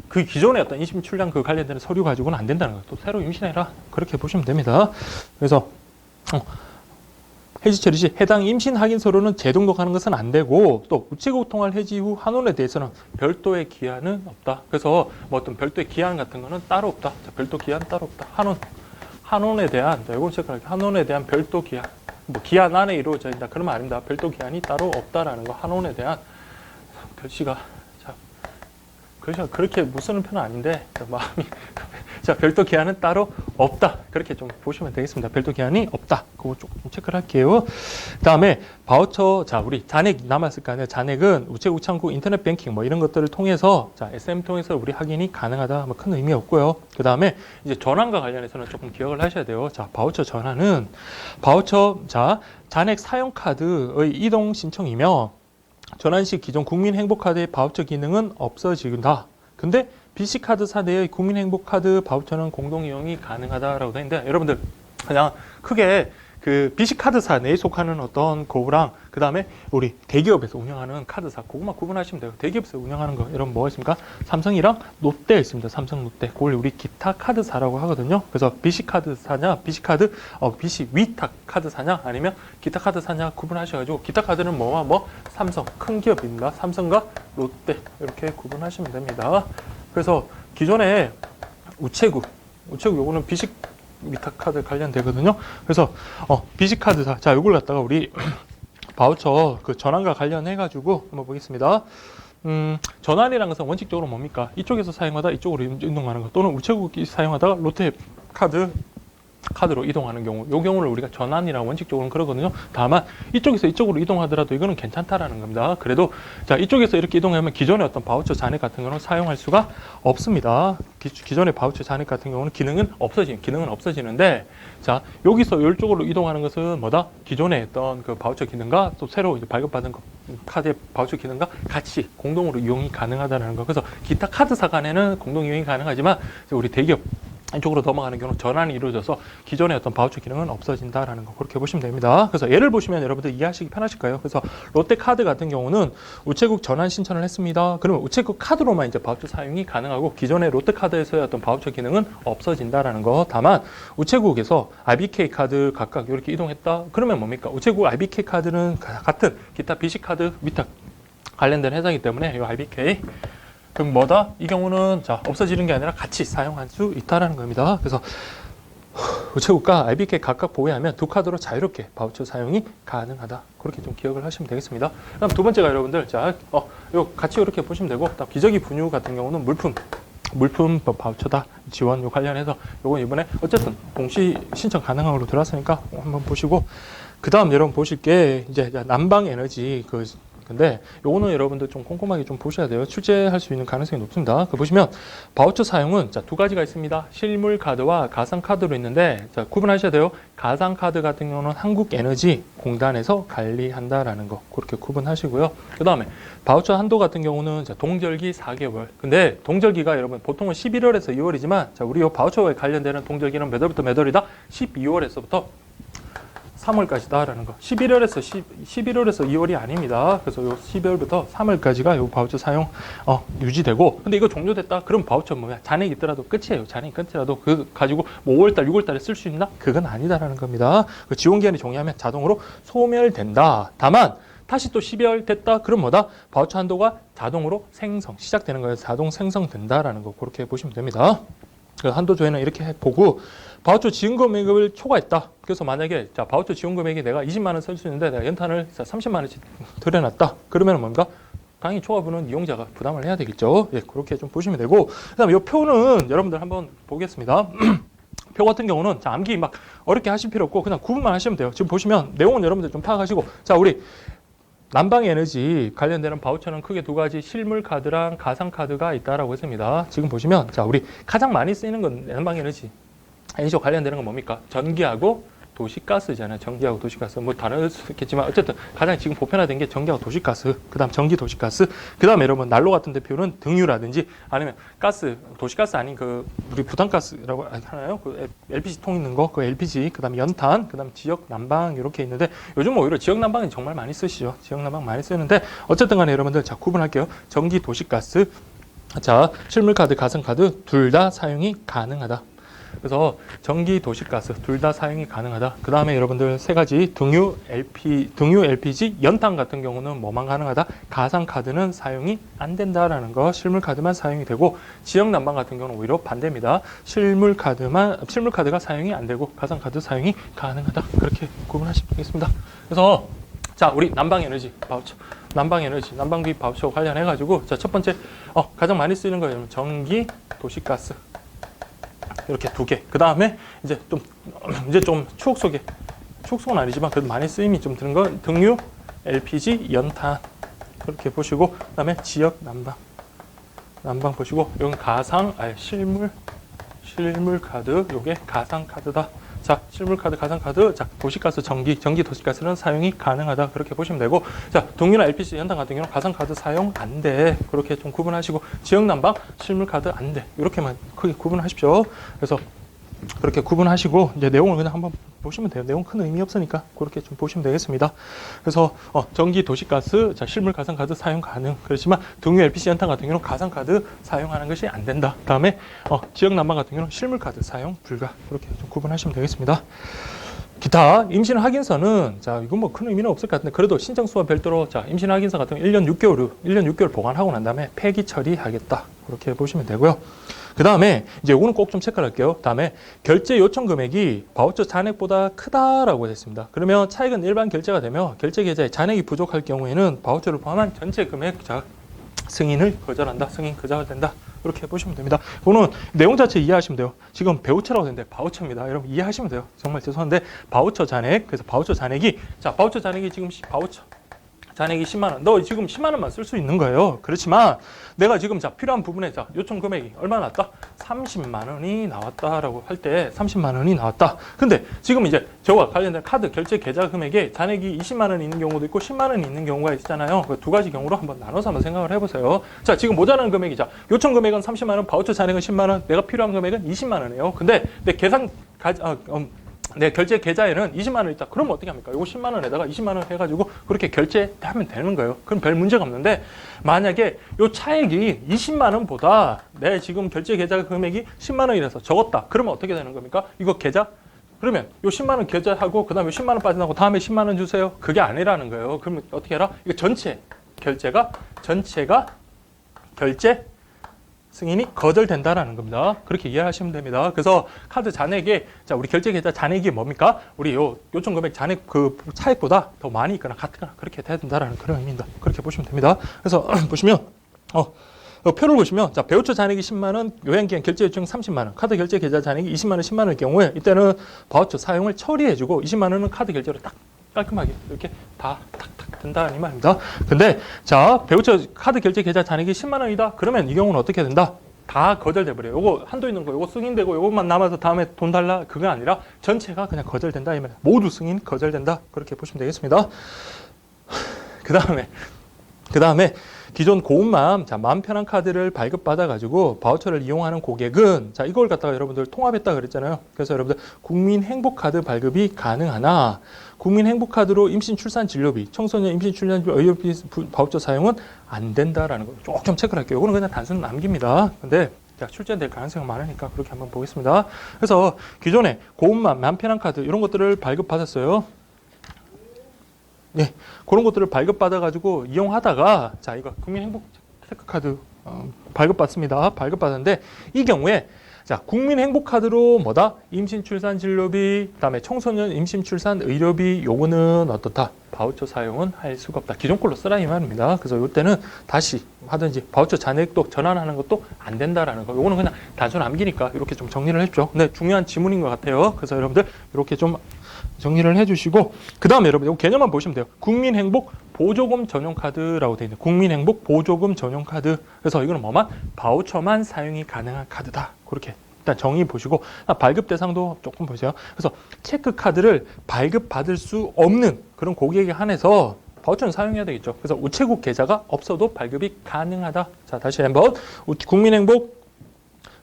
그 기존에 어떤 임신 출산 관련된 서류 가지고는 안 된다는 거예요. 또 새로 임신해라. 그렇게 보시면 됩니다. 그래서 해지 처리 시 해당 임신 확인서로는 재등록하는 것은 안 되고, 또 우체국 통할 해지 후 환원에 대해서는 별도의 기한은 없다. 그래서 어떤 별도의 기한 같은 거는 따로 없다. 자, 별도 기한 따로 없다. 환원에 대한, 자, 이건 체크할게요. 환원에 대한 별도 기한, 기한 안에 이루어진다 그러면 아닙니다. 별도 기한이 따로 없다라는 거. 환원에 대한 글씨가 그렇게 못 쓰는 편은 아닌데 마음이 자, 별도 기한은 따로 없다. 그렇게 좀 보시면 되겠습니다. 별도 기한이 없다. 그거 조금 체크를 할게요. 그 다음에 바우처, 자, 우리 잔액 남았을 거 아니에요. 잔액은 우체국 창구, 인터넷 뱅킹 이런 것들을 통해서, 자, SM 통해서 우리 확인이 가능하다. 큰 의미 없고요. 그 다음에 이제 전환과 관련해서는 조금 기억을 하셔야 돼요. 자, 바우처 전환은 자, 잔액 사용 카드의 이동 신청이며 전환 시 기존 국민행복카드의 바우처 기능은 없어진다. 근데 BC카드사 내의 국민행복카드 바우처는 공동이용이 가능하다라고 되어 있는데, 여러분들 그냥 크게 그 BC카드사 내에 속하는 어떤 거랑 그 다음에 우리 대기업에서 운영하는 카드사, 그것만 구분하시면 돼요. 대기업에서 운영하는 거, 여러분 뭐가 있습니까? 삼성이랑 롯데 있습니다. 삼성, 롯데. 그걸 우리 기타 카드사라고 하거든요. 그래서 BC카드사냐, BC 위탁 카드사냐, 아니면 기타 카드사냐 구분하셔가지고, 기타 카드는 삼성, 큰 기업입니다. 삼성과 롯데 이렇게 구분하시면 됩니다. 그래서 기존에 우체국 요거는 BC 위탁 카드 관련되거든요. 그래서 BC 카드사, 자, 이걸 갖다가 우리 바우처 전환과 관련해가지고 한번 보겠습니다. 전환이라는 것은 원칙적으로 뭡니까? 이쪽에서 사용하다 이쪽으로 이동하는 것, 또는 우체국이 사용하다가 롯데 카드로 이동하는 경우, 이 경우를 우리가 전환이라고 원칙적으로는 그러거든요. 다만 이쪽에서 이쪽으로 이동하더라도 이거는 괜찮다라는 겁니다. 그래도 자, 이쪽에서 이렇게 이동하면 기존의 어떤 바우처 잔액 같은 경우는 사용할 수가 없습니다. 기존의 바우처 잔액 같은 경우는 기능은 없어지는데, 자, 여기서 이쪽으로 이동하는 것은 기존에 했던 그 바우처 기능과 또 새로 이제 발급받은 카드의 바우처 기능과 같이 공동으로 이용이 가능하다는 거. 그래서 기타 카드사 간에는 공동 이용이 가능하지만 우리 대기업 이쪽으로 넘어가는 경우는 전환이 이루어져서 기존의 어떤 바우처 기능은 없어진다라는 거, 그렇게 보시면 됩니다. 그래서 예를 보시면 여러분들 이해하시기 편하실 거예요. 그래서 롯데카드 같은 경우는 우체국 전환 신청을 했습니다. 그러면 우체국 카드로만 이제 바우처 사용이 가능하고 기존의 롯데카드에서의 어떤 바우처 기능은 없어진다라는 거. 다만 우체국에서 RBK 카드 각각 이렇게 이동했다. 그러면 뭡니까? 우체국 RBK 카드는 같은 기타 BC 카드 위탁 관련된 회사이기 때문에 이 RBK 그럼 이 경우는 자, 없어지는 게 아니라 같이 사용할 수 있다라는 겁니다. 그래서 우체국과 RBK 각각 보유하면 두 카드로 자유롭게 바우처 사용이 가능하다. 그렇게 좀 기억을 하시면 되겠습니다. 그다음 두 번째가 여러분들, 자, 요 같이 이렇게 보시면 되고, 기저귀 분유 같은 경우는 물품 바우처다. 지원 요 관련해서 요건 이번에 어쨌든 동시 신청 가능한 걸로 들어왔으니까 한번 보시고, 그다음 여러분 보실 게 이제 난방 에너지 근데 요거는 여러분들 좀 꼼꼼하게 좀 보셔야 돼요. 출제할 수 있는 가능성이 높습니다. 그 보시면 바우처 사용은 자, 두 가지가 있습니다. 실물 카드와 가상 카드로 있는데 자, 구분하셔야 돼요. 가상 카드 같은 경우는 한국에너지공단에서 관리한다라는 거 그렇게 구분하시고요. 그 다음에 바우처 한도 같은 경우는 자, 동절기 4개월. 근데 동절기가 여러분 보통은 11월에서 2월이지만 자, 우리 요 바우처에 관련되는 동절기는 몇 월부터 몇 월이다? 12월에서부터 3월까지다라는 거. 11월에서 2월이 아닙니다. 그래서 요 12월부터 3월까지가 요 바우처 사용 유지되고, 근데 이거 종료됐다? 그럼 바우처 뭐야? 잔액이 있더라도 끝이에요. 잔액이 끝이라도 그 가지고 뭐 5월달, 6월달에 쓸 수 있나? 그건 아니다라는 겁니다. 그 지원 기한이 종료하면 자동으로 소멸된다. 다만 다시 또 12월 됐다? 그럼 뭐다? 바우처 한도가 자동으로 시작되는 거예요. 자동 생성된다라는 거 그렇게 보시면 됩니다. 그 한도 조회는 이렇게 보고, 바우처 지원 금액을 초과했다. 그래서 만약에 자, 바우처 지원 금액이 내가 20만 원 쓸 수 있는데 내가 연탄을 30만 원씩 들여놨다. 그러면 뭔가 당연히 초과분은 이용자가 부담을 해야 되겠죠. 예, 그렇게 좀 보시면 되고, 그다음에 이 표는 여러분들 한번 보겠습니다. 표 같은 경우는 자, 암기 막 어렵게 하실 필요 없고 그냥 구분만 하시면 돼요. 지금 보시면 내용은 여러분들 좀 파악하시고, 자, 우리 난방에너지 관련되는 바우처는 크게 두 가지, 실물 카드랑 가상 카드가 있다라고 했습니다. 지금 보시면 자, 우리 가장 많이 쓰이는 건 난방에너지 에너지와 관련되는 건 뭡니까? 전기하고 도시가스잖아요. 전기하고 도시가스. 뭐 다를 수 있겠지만 어쨌든 가장 지금 보편화된 게 전기하고 도시가스, 그 다음 전기 도시가스, 그 다음에 여러분 난로 같은 데 표현은 등유라든지 아니면 가스, 도시가스 아닌 그 우리 부탄가스라고 하나요? 그 LPG 통 있는 거, 그 LPG, 그 다음에 연탄, 그 다음 지역 난방 이렇게 있는데 요즘 오히려 지역 난방이 정말 많이 쓰시죠. 지역 난방 많이 쓰는데 어쨌든 간에 여러분들 자, 구분할게요. 전기 도시가스, 자, 실물카드, 가상카드 둘 다 사용이 가능하다. 그래서 전기, 도시가스 둘 다 사용이 가능하다. 그 다음에 여러분들 세 가지 등유 LPG, 연탄 같은 경우는 뭐만 가능하다? 가상카드는 사용이 안 된다라는 거. 실물카드만 사용이 되고, 지역 난방 같은 경우는 오히려 반대입니다. 실물카드가 사용이 안 되고 가상카드 사용이 가능하다. 그렇게 구분하시면 되겠습니다. 그래서 자, 우리 난방에너지 바우처, 난방에너지, 난방비 바우처 관련해가지고 자, 첫 번째 가장 많이 쓰이는 거예요. 전기, 도시가스. 이렇게 두 개. 그 다음에 이제 좀 추억 속은 아니지만 그래도 많이 쓰임이 좀 드는 건 등유, LPG, 연탄 그렇게 보시고, 그 다음에 지역 난방 보시고, 이건 실물 카드, 요게 가상 카드다. 자, 실물 카드, 가상 카드, 자, 도시가스, 전기 도시가스는 사용이 가능하다. 그렇게 보시면 되고, 자, 동유나 LPG, 연탄 같은 경우는 가상 카드 사용 안 돼. 그렇게 좀 구분하시고, 지역 난방, 실물 카드 안 돼. 이렇게만 크게 구분하십시오. 그래서 그렇게 구분하시고 이제 내용을 그냥 한번 보시면 돼요. 내용 큰 의미 없으니까 그렇게 좀 보시면 되겠습니다. 그래서 전기, 도시가스, 자, 실물 가상카드 사용 가능. 그렇지만 등유, LPG, 연탄 같은 경우는 가상카드 사용하는 것이 안 된다. 다음에 지역 난방 같은 경우는 실물카드 사용 불가. 그렇게 좀 구분하시면 되겠습니다. 기타 임신 확인서는 자, 이건 뭐 큰 의미는 없을 것 같은데 그래도 신청수와 별도로 자, 임신 확인서 같은 경우 1년 6개월 보관하고 난 다음에 폐기 처리하겠다. 그렇게 보시면 되고요. 그 다음에 이제 이거는 꼭 좀 체크를 할게요. 다음에 결제 요청 금액이 바우처 잔액보다 크다라고 했습니다. 그러면 차액은 일반 결제가 되며 결제 계좌에 잔액이 부족할 경우에는 바우처를 포함한 전체 금액 자, 승인을 거절한다. 승인 거절된다. 이렇게 보시면 됩니다. 이거는 내용 자체 이해하시면 돼요. 지금 배우처라고 되는데 바우처입니다. 여러분 이해하시면 돼요. 정말 죄송한데 바우처 잔액, 그래서 바우처 잔액이 자, 바우처 잔액이 지금 바우처 잔액이 10만 원. 너 지금 10만 원만 쓸 수 있는 거예요. 그렇지만 내가 지금 자, 필요한 부분에 자, 요청 금액이 얼마 나왔다? 30만 원이 나왔다라고 할 때 30만 원이 나왔다. 근데 지금 이제 저와 관련된 카드 결제 계좌 금액에 잔액이 20만 원이 있는 경우도 있고 10만 원이 있는 경우가 있잖아요. 그 두 가지 경우로 한번 나눠서 한번 생각을 해보세요. 자, 지금 모자라는 금액이 자, 요청 금액은 30만 원, 바우처 잔액은 10만 원, 내가 필요한 금액은 20만 원이에요. 근데 내 내 결제 계좌에는 20만 원 있다. 그러면 어떻게 합니까? 이거 10만 원에다가 20만 원 해가지고 그렇게 결제하면 되는 거예요. 그럼 별 문제가 없는데 만약에 이 차액이 20만 원보다 내 지금 결제 계좌 금액이 10만 원이라서 적었다. 그러면 어떻게 되는 겁니까? 이거 계좌? 그러면 요 10만 원 결제하고 그다음에 10만 원 빠져나고 다음에 10만 원 주세요. 그게 아니라는 거예요. 그러면 어떻게 해라? 이거 전체가 결제 승인이 거절된다라는 겁니다. 그렇게 이해하시면 됩니다. 그래서 카드 잔액에 자, 우리 결제 계좌 잔액이 뭡니까? 우리 요청 금액 잔액 그 차액보다 더 많이 있거나 같거나 그렇게 돼야 된다라는 그런 의미입니다. 그렇게 보시면 됩니다. 그래서 보시면 표를 보시면 자, 배우처 잔액이 10만 원, 요양기한 결제 요청 30만 원, 카드 결제 계좌 잔액이 20만 원, 10만 원일 경우에 이때는 바우처 사용을 처리해주고 20만 원은 카드 결제로 딱 깔끔하게 이렇게 다 탁탁 된다 이 말입니다. 근데 자 배우처 카드 결제 계좌 잔액이 10만 원이다. 그러면 이 경우는 어떻게 된다? 다 거절돼 버려요. 요거 한도 있는 거, 요거 승인되고 요것만 남아서 다음에 돈 달라 그게 아니라 전체가 그냥 거절된다 이 말이에요. 모두 승인 거절된다 그렇게 보시면 되겠습니다. 그 다음에 기존 고운맘, 자, 마음 편한 카드를 발급받아가지고 바우처를 이용하는 고객은, 자, 이걸 갖다가 여러분들 통합했다 그랬잖아요. 그래서 여러분들 국민행복카드 발급이 가능하나, 국민행복카드로 임신, 출산, 진료비, 청소년 임신, 출산, 의료비 바우처 사용은 안 된다라는 거 조금 체크를 할게요. 이거는 그냥 단순 남깁니다. 근데 출제될 가능성이 많으니까 그렇게 한번 보겠습니다. 그래서 기존에 고운맘, 마음 편한 카드 이런 것들을 발급받았어요. 네, 그런 것들을 발급받아가지고 이용하다가, 자, 이거 국민행복 체크카드 발급받습니다. 발급받았는데, 이 경우에, 자, 국민행복카드로 뭐다? 임신, 출산, 진료비, 그 다음에 청소년 임신, 출산, 의료비, 요거는 어떻다? 바우처 사용은 할 수가 없다. 기존 걸로 쓰라 이 말입니다. 그래서 이때는 다시 하든지 바우처 잔액도 전환하는 것도 안 된다라는 거. 요거는 그냥 단순 암기니까 이렇게 좀 정리를 해주죠. 근데 중요한 지문인 것 같아요. 그래서 여러분들 이렇게 좀 정리를 해주시고, 그 다음에 여러분, 이 개념만 보시면 돼요. 국민행복 보조금 전용카드라고 되어 있는 국민행복 보조금 전용카드. 그래서 이거는 뭐만? 바우처만 사용이 가능한 카드다. 그렇게 일단 정의 보시고, 발급 대상도 조금 보세요. 그래서 체크카드를 발급받을 수 없는 그런 고객에 한해서 바우처는 사용해야 되겠죠. 그래서 우체국 계좌가 없어도 발급이 가능하다. 자, 다시 한번. 국민행복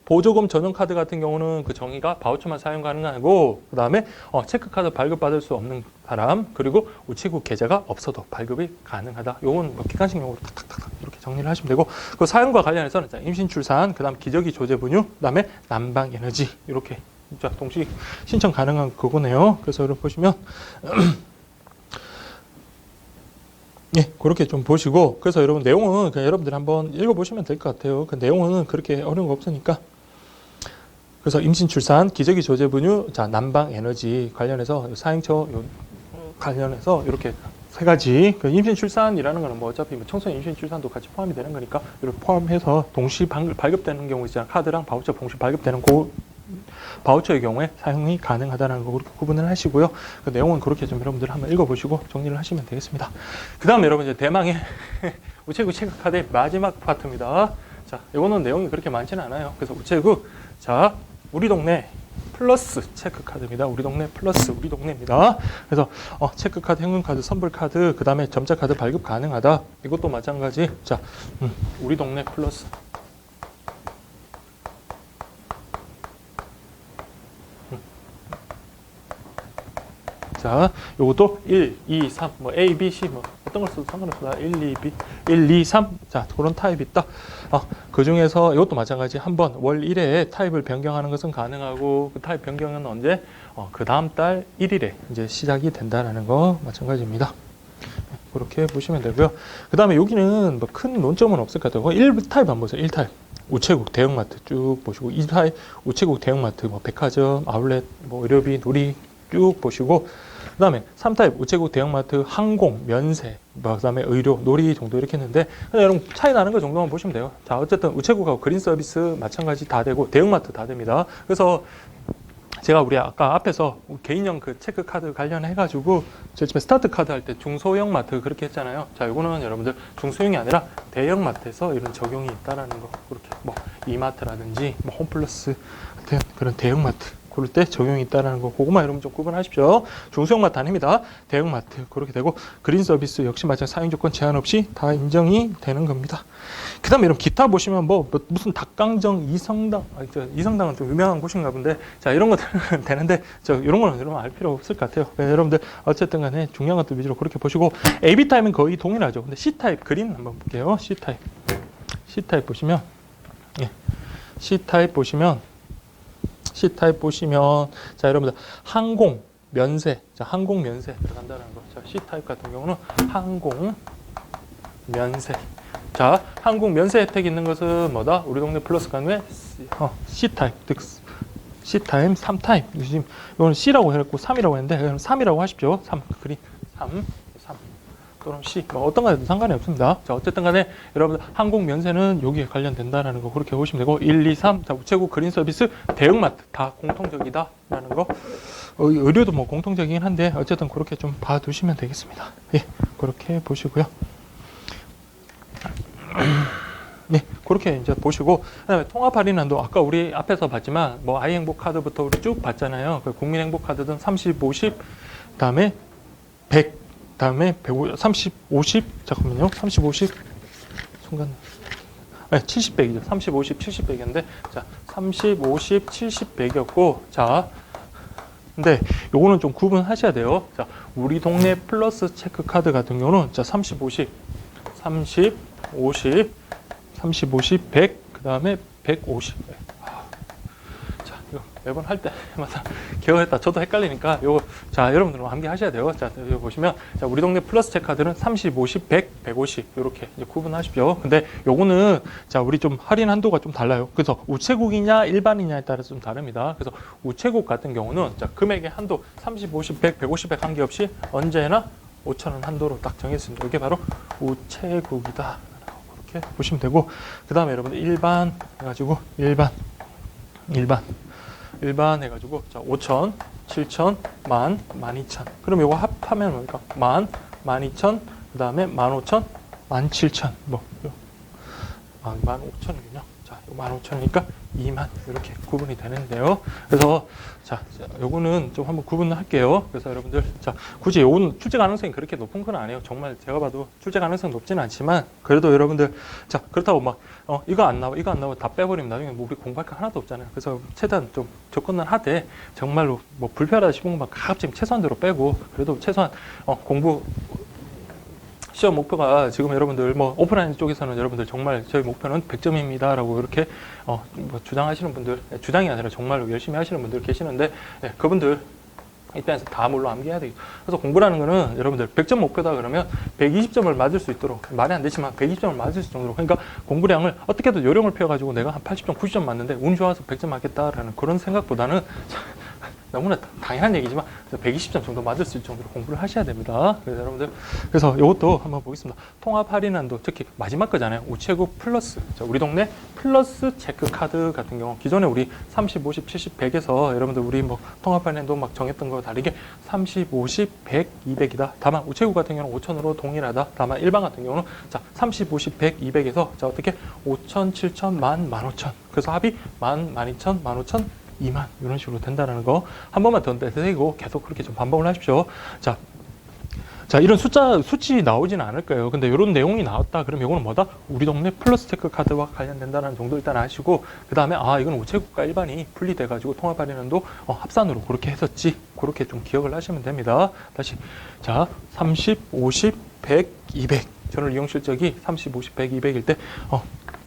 보조금 전용카드 같은 경우는 그 정의가 바우처만 사용 가능하고, 그 다음에 체크카드 발급받을 수 없는 사람, 그리고 우체국 계좌가 없어도 발급이 가능하다. 요건 뭐 기간식 용어로 탁탁탁 이렇게 정리를 하시면 되고, 그 사용과 관련해서는 임신 출산, 그 다음 기저귀 조제 분유, 그 다음에 난방 에너지 이렇게 자 동시 신청 가능한 그거네요. 그래서 여러분 보시면 예, 그렇게 좀 보시고, 그래서 여러분 내용은 그냥 여러분들 한번 읽어보시면 될 것 같아요. 그 내용은 그렇게 어려운 거 없으니까. 그래서 임신, 출산, 기저귀 조제 분유, 자, 난방 에너지 관련해서 사행처 관련해서 이렇게 세 가지. 그 임신, 출산이라는 거는 뭐 어차피 뭐 청소년 임신, 출산도 같이 포함이 되는 거니까 이렇게 포함해서 동시 발급되는 경우 있잖아요. 카드랑 바우처 동시 발급되는 바우처의 경우에 사용이 가능하다는 거 그렇게 구분을 하시고요. 그 내용은 그렇게 좀 여러분들 한번 읽어보시고 정리를 하시면 되겠습니다. 그 다음에 여러분 이제 대망의 우체국 체크카드의 마지막 파트입니다. 자, 이거는 내용이 그렇게 많지는 않아요. 그래서 우체국, 자, 우리 동네 플러스 체크카드입니다. 우리 동네 플러스 우리 동네입니다. 그래서 체크카드, 현금카드, 선불카드, 그 다음에 점자카드 발급 가능하다. 이것도 마찬가지. 자, 우리 동네 플러스. 자, 요것도 1, 2, 3, 뭐 A, B, C, 뭐 어떤 걸 써도 상관없습니다. 1, 2, B, 1, 2, 3. 자, 그런 타입이 있다. 그 중에서 이것도 마찬가지. 한번 월 1회에 타입을 변경하는 것은 가능하고, 그 타입 변경은 언제? 그 다음 달 1일에 이제 시작이 된다라는 거 마찬가지입니다. 그렇게 보시면 되고요. 그 다음에 여기는 뭐 큰 논점은 없을 것 같아요. 1타입 한번 보세요. 1타입. 우체국, 대형마트 쭉 보시고, 2타입 우체국, 대형마트, 뭐 백화점, 아울렛, 뭐 의료비, 놀이 쭉 보시고, 그 다음에 3타입 우체국, 대형마트, 항공, 면세, 그 다음에 의료, 놀이 정도 이렇게 했는데, 여러분 차이 나는 거 정도만 보시면 돼요. 자, 어쨌든 우체국하고 그린 서비스 마찬가지 다 되고, 대형마트 다 됩니다. 그래서 제가 우리 아까 앞에서 개인형 그 체크카드 관련해가지고 제 집에 스타트 카드 할 때 중소형 마트 그렇게 했잖아요. 자, 이거는 여러분들 중소형이 아니라 대형 마트에서 이런 적용이 있다라는 거. 그렇게 뭐 이마트라든지 뭐 홈플러스 같은 그런 대형 마트 그럴 때 적용이 있다는 거, 그것만 여러분 좀 구분하십시오. 중소형 마트 아닙니다. 대형 마트 그렇게 되고, 그린 서비스 역시 마찬가지 사용 조건 제한 없이 다 인정이 되는 겁니다. 그 다음에 여러분 기타 보시면 뭐 무슨 닭강정, 이성당, 이성당은 좀 유명한 곳인가 본데, 자, 이런 것들은 되는데 이런 거는 여러분 알 필요 없을 것 같아요. 여러분들 어쨌든 간에 중요한 것들 위주로 그렇게 보시고, AB 타입은 거의 동일하죠. 근데 C 타입 그린 한번 볼게요. C 타입 보시면, 예, C 타입 보시면 C타입 보시면, 자, 여러분들 항공 면세, 자, 항공 면세 들어간다는 거. 자, C타입 같은 경우는 항공 면세. 자, 항공 면세 혜택 있는 것은 뭐다? 우리 동네 플러스 간외 C타입, 즉 C타입, 3타입. 지금 이거는 C라고 해갖고 3이라고 했는데, 그럼 3이라고 하십시오. 3 그린 3. 또는 C 뭐 어떤 거에도 상관이 없습니다. 자, 어쨌든 간에 여러분들 항공 면세는 여기에 관련된다라는 거 그렇게 보시면 되고 1, 2, 3 자, 우체국 그린 서비스 대형마트 다 공통적이다라는 거 의료도 뭐 공통적이긴 한데 어쨌든 그렇게 좀 봐두시면 되겠습니다. 예, 그렇게 보시고요. 네, 그렇게 이제 보시고, 그다음에 통합 할인한도 아까 우리 앞에서 봤지만 뭐 아이행복 카드부터 우리 쭉 봤잖아요. 그 국민행복 카드든 30, 50, 그다음에 100, 그다음에 150, 30, 50 잠깐만요. 30, 50 순간 네, 70, 100이죠. 30, 50, 70, 100이었는데 자, 30, 50, 70, 100이었고 자. 근데 요거는 좀 구분하셔야 돼요. 자, 우리 동네 플러스 체크 카드 같은 경우는 자, 30, 50, 30, 50, 30, 50, 100, 그 다음에 150. 자, 이거 매번 할 때마다 기억했다. 저도 헷갈리니까 요거 자, 여러분들은 함께 하셔야 돼요. 자, 여기 보시면 자, 우리 동네 플러스 체크 카드는 30, 50, 100, 150 이렇게 이제 구분하십시오. 근데 요거는 자, 우리 좀 할인 한도가 좀 달라요. 그래서 우체국이냐 일반이냐에 따라서 좀 다릅니다. 그래서 우체국 같은 경우는 자, 금액의 한도 30, 50, 100, 150에 관계없이 언제나 5,000원 한도로 딱 정했습니다. 이게 바로 우체국이다. 이렇게 보시면 되고 그 다음에 여러분들 일반 해가지고 일반 해가지고 자 5,000, 7,000, 10,000, 12,000 그럼 이거 합하면 뭡니까? 10,000, 12,000 그 다음에 15,000, 17,000 뭐 15,000이군요. 자 15,000이니까 2만 이렇게 구분이 되는데요. 그래서 자 요거는 좀 한번 구분을 할게요. 그래서 여러분들 자 굳이 요거는 출제 가능성이 그렇게 높은 건 아니에요. 정말 제가 봐도 출제 가능성이 높지는 않지만 그래도 여러분들 자 그렇다고 막 이거 안 나와 다 빼버리면 나중에 뭐 우리 공부할 거 하나도 없잖아요. 그래서 최대한 좀 접근을 하되 정말로 뭐 불편하다 싶은 것만 가급적 최소한대로 빼고 그래도 최소한 공부 시험 목표가 지금 여러분들 뭐 오프라인 쪽에서는 여러분들 정말 저희 목표는 100점입니다라고 이렇게 뭐 주장하시는 분들 주장이 아니라 정말로 열심히 하시는 분들 계시는데 네, 그분들 입장에서 다 물론 암기해야 되겠죠. 그래서 공부라는 거는 여러분들 100점 목표다 그러면 120점을 맞을 수 있도록 말이 안 되지만 120점을 맞을 수 정도로 그러니까 공부량을 어떻게든 요령을 펴가지고 내가 한 80점, 90점 맞는데 운 좋아서 100점 맞겠다라는 그런 생각보다는 너무나 당연한 얘기지만 120점 정도 맞을 수 있을 정도로 공부를 하셔야 됩니다. 그래서 여러분들 그래서 이것도 한번 보겠습니다. 통합 할인한도 특히 마지막 거잖아요. 우체국 플러스 자, 우리 동네 플러스 체크 카드 같은 경우 기존에 우리 30, 50, 70, 100에서 여러분들 우리 뭐 통합 할인도 막 정했던 거 다르게 30, 50, 100, 200이다. 다만 우체국 같은 경우는 5,000으로 동일하다. 다만 일반 같은 경우는 자 30, 50, 100, 200에서 자 어떻게 5,000, 7,000, 10,000, 15,000 그래서 합이 10,000, 12,000, 15,000 2만 이런 식으로 된다는 거 한 번만 더 내세고 계속 그렇게 좀 반복을 하십시오. 자 이런 수치 나오지는 않을 거예요. 근데 이런 내용이 나왔다. 그럼 이거는 뭐다? 우리 동네 플러스 체크 카드와 관련된다는 정도 일단 아시고 그 다음에 이건 우체국과 일반이 분리돼가지고 통합 할인도 합산으로 그렇게 했었지. 그렇게 좀 기억을 하시면 됩니다. 다시 자 30, 50, 100, 200 저널 이용 실적이 30, 50, 100, 200일 때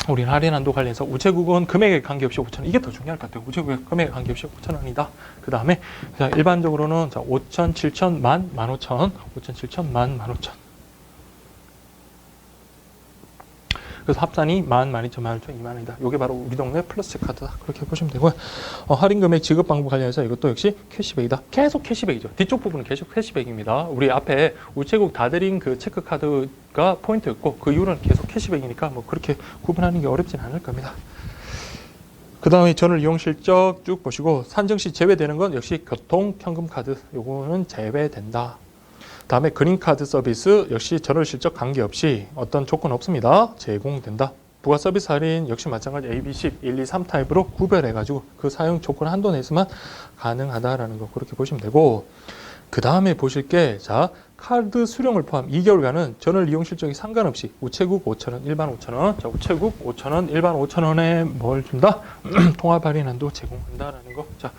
우리는 할인 한도 관련해서 우체국은 금액에 관계없이 5,000원 이게 더 중요할 것 같아요. 우체국의 금액에 관계없이 5,000원이다. 그 다음에 일반적으로는 자 5,000, 7,000, 10,000, 15,000 5,000, 7,000, 10,000, 15,000 그래서 합산이 12,000, 12,000, 2만원이다. 이게 바로 우리 동네 플러스 카드다. 그렇게 보시면 되고요. 할인 금액 지급 방법 관련해서 이것도 역시 캐시백이다. 계속 캐시백이죠. 뒤쪽 부분은 계속 캐시백입니다. 우리 앞에 우체국 다 드린 그 체크 카드가 포인트였고 그 이후로는 계속 캐시백이니까 뭐 그렇게 구분하는 게 어렵진 않을 겁니다. 그 다음에 전월 이용 실적 쭉 보시고 산정 시 제외되는 건 역시 교통 현금 카드 요거는 제외된다. 다음에 그린카드 서비스 역시 전월 실적 관계없이 어떤 조건 없습니다. 제공된다. 부가 서비스 할인 역시 마찬가지 A, B, 1, 2, 3 타입으로 구별해가지고 그 사용 조건 한도 내에서만 가능하다라는 거 그렇게 보시면 되고 그 다음에 보실 게 자 카드 수령을 포함 2개월간은 전월 이용 실적이 상관없이 우체국 5,000원, 일반 5,000원, 자 우체국 5,000원, 일반 5,000원에 뭘 준다? 통합 할인 한도 제공한다라는 거. 자,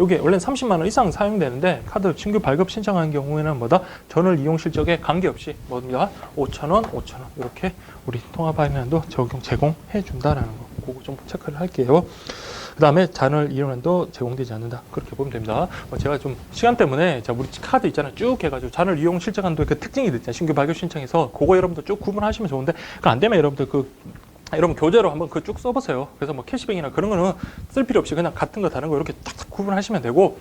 요게 원래는 30만 원 이상 사용되는데 카드 신규 발급 신청한 경우에는 뭐다? 전월 이용 실적에 관계없이 뭐입니다? 5,000원, 5,000원 이렇게 우리 통합 할인 한도 제공해 준다라는 거. 그거 좀 체크를 할게요. 그 다음에 잔월 이용한도 제공되지 않는다. 그렇게 보면 됩니다. 제가 좀 시간 때문에 자 우리 카드 있잖아요. 쭉 해가지고 잔월 이용 실적 한도의 그 특징이 있잖아요. 신규 발급 신청해서 그거 여러분들 쭉 구분하시면 좋은데 그 안 되면 여러분들 여러분 교재로 한번 그 쭉 써보세요. 그래서 뭐 캐시백이나 그런 거는 쓸 필요 없이 그냥 같은 거 다른 거 이렇게 딱 구분하시면 되고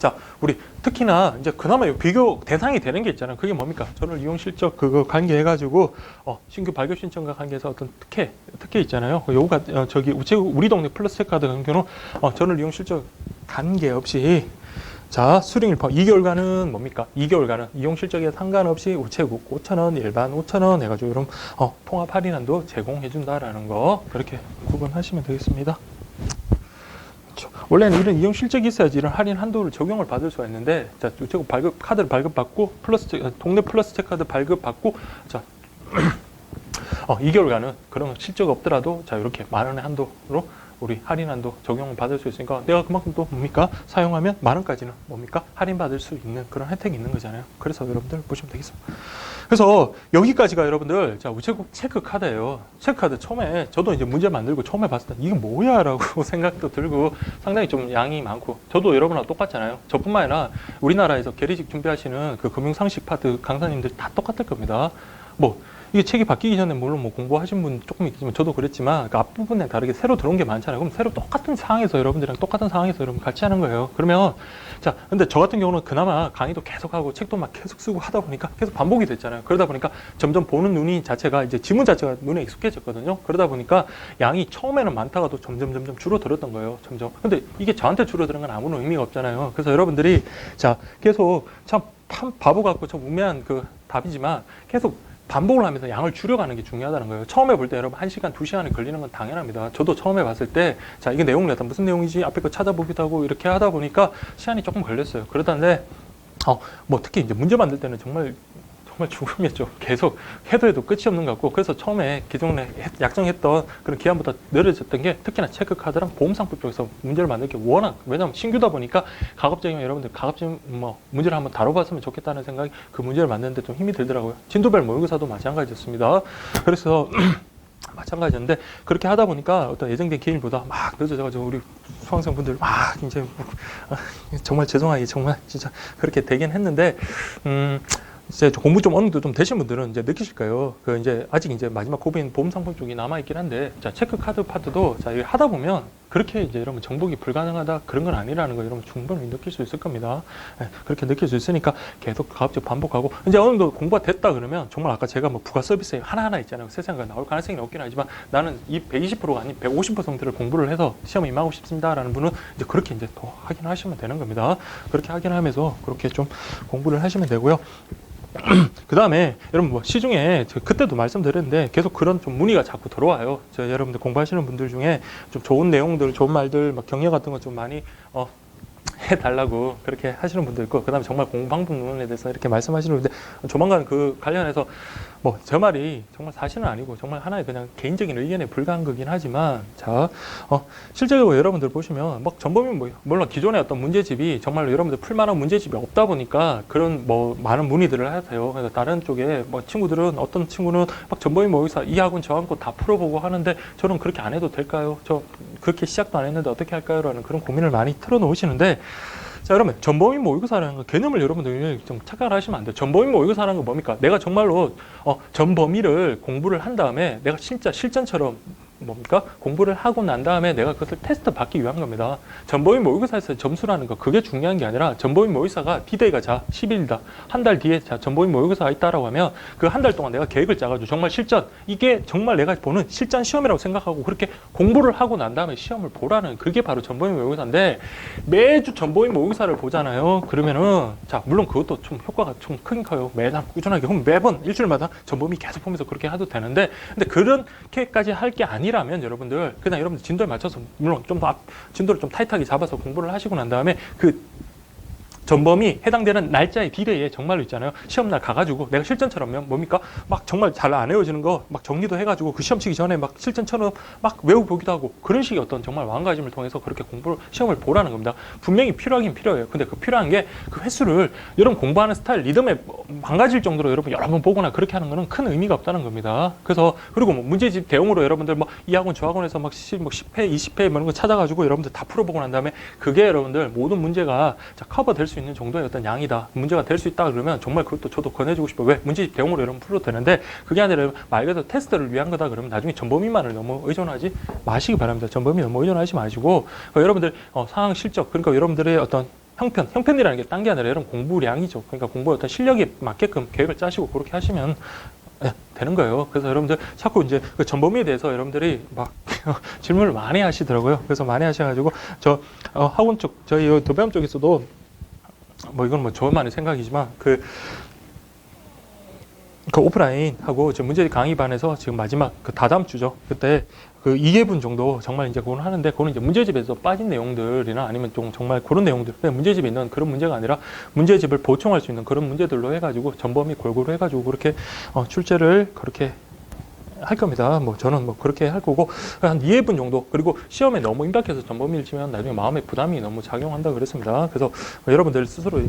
자, 우리 특히나 이제 그나마 비교 대상이 되는 게 있잖아요. 그게 뭡니까? 저널 이용 실적 그거 관계해가지고 신규 발급 신청과 관계해서 어떤 특혜 있잖아요. 요거가 저기 우체국 우리 동네 플러스 체크카드 같은 경우는 저널 이용 실적 관계없이 자, 수령일 2개월간은 뭡니까? 2개월간은 이용 실적에 상관없이 우체국 5,000원, 일반 5,000원 해가지고 이런 통합 할인한도 제공해준다라는 거 그렇게 구분하시면 되겠습니다. 그렇죠. 원래는 이런 이용 실적이 있어야지 이런 할인 한도를 적용을 받을 수가 있는데, 자, 우체국 발급 카드를 발급받고 동네 플러스 체크카드 발급받고, 자, 2개월간은 그런 실적 없더라도 자 이렇게 만 원의 한도로 우리 할인 한도 적용을 받을 수 있으니까 내가 그만큼 또 뭡니까? 사용하면 만 원까지는 뭡니까? 할인 받을 수 있는 그런 혜택이 있는 거잖아요. 그래서 여러분들 보시면 되겠습니다. 그래서 여기까지가 여러분들 자 우체국 체크카드예요. 체크카드 처음에 저도 이제 문제 만들고 처음에 봤을 때 이게 뭐야 라고 생각도 들고 상당히 좀 양이 많고 저도 여러분하고 똑같잖아요. 저뿐만 아니라 우리나라에서 계리직 준비하시는 그 금융상식 파트 강사님들 다 똑같을 겁니다. 뭐 이게 책이 바뀌기 전에 물론 뭐 공부하신 분 조금 있겠지만 저도 그랬지만 그 앞부분에 다르게 새로 들어온 게 많잖아요. 그럼 새로 똑같은 상황에서 여러분들이랑 똑같은 상황에서 여러분 같이 하는 거예요. 그러면 자 근데 저 같은 경우는 그나마 강의도 계속하고 책도 막 계속 쓰고 하다 보니까 계속 반복이 됐잖아요. 그러다 보니까 점점 보는 눈이 자체가 이제 지문 자체가 눈에 익숙해졌거든요. 그러다 보니까 양이 처음에는 많다가도 점점 줄어들었던 거예요. 점점. 근데 이게 저한테 줄어드는 건 아무런 의미가 없잖아요. 그래서 여러분들이 자 계속 참 바보 같고 좀 우매한 그 답이지만 계속 반복을 하면서 양을 줄여가는 게 중요하다는 거예요. 처음에 볼 때 여러분 1시간, 2시간이 걸리는 건 당연합니다. 저도 처음에 봤을 때 자 이게 내용을 내다 무슨 내용이지 앞에 거 찾아보기도 하고 이렇게 하다 보니까 시간이 조금 걸렸어요. 그러던데 뭐 특히 이제 문제 만들 때는 정말 죽음이었죠. 계속 해도 끝이 없는 것 같고 그래서 처음에 기존에 약정했던 그런 기한보다 늘어졌던 게 특히나 체크카드랑 보험상품 쪽에서 문제를 만들 게 워낙 왜냐하면 신규다 보니까 가급적이면 여러분들 가급적 뭐 문제를 한번 다뤄봤으면 좋겠다는 생각이 그 문제를 만드는데 좀 힘이 들더라고요. 진도별 모의고사도 마찬가지였습니다. 그래서 마찬가지였는데 그렇게 하다 보니까 어떤 예정된 기일보다 막 늦어져가지고 우리 수강생분들 막 이제 정말 죄송하게 정말 진짜 그렇게 되긴 했는데 이제 공부 좀 어느 정도 좀 되신 분들은 이제 느끼실 거예요. 그 이제 아직 이제 마지막 고비인 보험 상품 쪽이 남아 있긴 한데, 자 체크 카드 파트도 자 이거 하다 보면 그렇게 이제 여러분 정복이 불가능하다 그런 건 아니라는 거 여러분 충분히 느낄 수 있을 겁니다. 네, 그렇게 느낄 수 있으니까 계속 가급적 반복하고 이제 어느 정도 공부가 됐다 그러면 정말 아까 제가 뭐 부가 서비스 하나하나 있잖아요. 세상에 나올 가능성이 높긴 하지만 나는 이 120%가 아닌 150% 정도를 공부를 해서 시험에 임하고 싶습니다라는 분은 이제 그렇게 이제 더 확인하시면 되는 겁니다. 그렇게 확인하면서 그렇게 좀 공부를 하시면 되고요. 그 다음에 여러분 뭐 시중에 그때도 말씀드렸는데 계속 그런 좀 문의가 자꾸 들어와요. 여러분들 공부하시는 분들 중에 좀 좋은 내용들, 좋은 말들, 막 격려 같은 거 좀 많이 해달라고 그렇게 하시는 분도 있고, 그 다음에 정말 공부 방법론에 대해서 이렇게 말씀하시는 분들 조만간 그 관련해서 뭐 저 말이 정말 사실은 아니고 정말 하나의 그냥 개인적인 의견에 불과한 거긴 하지만 자 실제로 여러분들 보시면 막 전범위 뭐 물론 기존의 어떤 문제집이 정말로 여러분들 풀만한 문제집이 없다 보니까 그런 뭐 많은 문의들을 하세요. 그래서 다른 쪽에 뭐 친구들은 어떤 친구는 막 전범위 모의사 이 학원 저 학원 다 풀어보고 하는데 저는 그렇게 안 해도 될까요? 저 그렇게 시작도 안 했는데 어떻게 할까요? 라는 그런 고민을 많이 틀어놓으시는데, 자, 여러분, 전범위 모의고사라는 거 개념을 여러분들 좀 착각을 하시면 안 돼요. 전범위 모의고사라는 건 뭡니까? 내가 정말로 전범위를 공부를 한 다음에 내가 진짜 실전처럼 뭡니까? 공부를 하고 난 다음에 내가 그것을 테스트 받기 위한 겁니다. 전범위 모의고사에서 점수라는 거 그게 중요한 게 아니라 전범위 모의고사가 디데이가 자 10일이다. 한 달 뒤에 자 전범위 모의고사가 있다라고 하면 그 한 달 동안 내가 계획을 짜가지고 정말 실전 이게 정말 내가 보는 실전 시험이라고 생각하고 그렇게 공부를 하고 난 다음에 시험을 보라는 그게 바로 전범위 모의고사인데, 매주 전범위 모의고사를 보잖아요. 그러면은 자 물론 그것도 좀 효과가 좀 크긴 커요. 매달 꾸준하게 그럼 매번 일주일마다 전범위 계속 보면서 그렇게 해도 되는데, 근데 그렇게까지 할 게 아니라면 여러분들 그냥 여러분들 진도에 맞춰서 물론 좀 더 진도를 좀 타이트하게 잡아서 공부를 하시고 난 다음에 그 전범위 해당되는 날짜의 디데이에 정말로 있잖아요. 시험날 가가지고 내가 실전처럼 뭡니까? 막 정말 잘 안 외워지는 거 막 정리도 해가지고 그 시험 치기 전에 막 실전처럼 막 외워보기도 하고 그런 식의 어떤 정말 마음가짐을 통해서 그렇게 시험을 보라는 겁니다. 분명히 필요하긴 필요해요. 근데 그 필요한 게 그 횟수를 여러분 공부하는 스타일 리듬에 망가질 정도로 여러분 여러 번 보거나 그렇게 하는 거는 큰 의미가 없다는 겁니다. 그래서 그리고 뭐 문제집 대용으로 여러분들 뭐 이 학원 저 학원에서 막 10회, 20회 이런 거 찾아가지고 여러분들 다 풀어보고 난 다음에 그게 여러분들 모든 문제가 커버 될 수 있는 정도의 어떤 양이다. 문제가 될 수 있다 그러면 정말 그것도 저도 권해주고 싶어요. 왜? 문제집 대용으로 여러분 풀어도 되는데 그게 아니라 말 그대로 테스트를 위한 거다 그러면 나중에 전범위만을 너무 의존하지 마시기 바랍니다. 전범위 너무 의존하지 마시고 여러분들 상황 실적 그러니까 여러분들의 어떤 형편이라는 게 딴 게 아니라 여러분 공부량이죠. 그러니까 공부 어떤 실력에 맞게끔 계획을 짜시고 그렇게 하시면 되는 거예요. 그래서 여러분들 자꾸 이제 그 전범위에 대해서 여러분들이 막 질문을 많이 하시더라고요. 그래서 많이 하셔가지고 저 학원 쪽 저희 도배암 쪽에서도 뭐 이건 뭐 저만의 생각이지만 그 오프라인 하고 지금 문제집 강의반에서 지금 마지막 그 다다음 주죠. 그때 그 2회분 정도 정말 이제 그건 하는데 그거는 이제 문제집에서 빠진 내용들이나 아니면 좀 정말 그런 내용들 그냥 문제집에 있는 그런 문제가 아니라 문제집을 보충할 수 있는 그런 문제들로 해가지고 전범위 골고루 해가지고 그렇게 출제를 그렇게 할 겁니다. 뭐 저는 뭐 그렇게 할 거고 한 2회분 정도 그리고 시험에 너무 임박해서 전범위를 치면 나중에 마음에 부담이 너무 작용한다 그랬습니다. 그래서 여러분들 스스로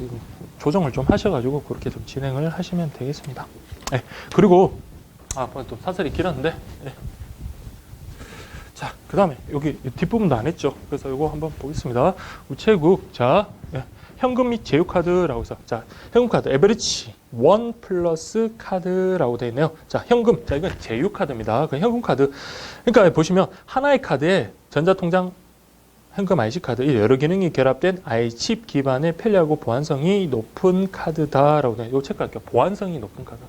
조정을 좀 하셔가지고 그렇게 좀 진행을 하시면 되겠습니다. 네. 그리고 또 사설이 길었는데 네. 자, 그 다음에 여기 뒷부분도 안 했죠. 그래서 이거 한번 보겠습니다. 우체국 자 현금 및 제휴카드라고 해서 자 현금카드 에버리지 1 플러스 카드라고 되어 있네요. 자 현금 자 이건 제휴카드입니다. 그 현금카드 그러니까 보시면 하나의 카드에 전자통장 현금 IC카드 여러 기능이 결합된 iChip 기반의 편리하고 보안성이 높은 카드다라고 되어 있네요. 이거 체크할게요. 보안성이 높은 카드.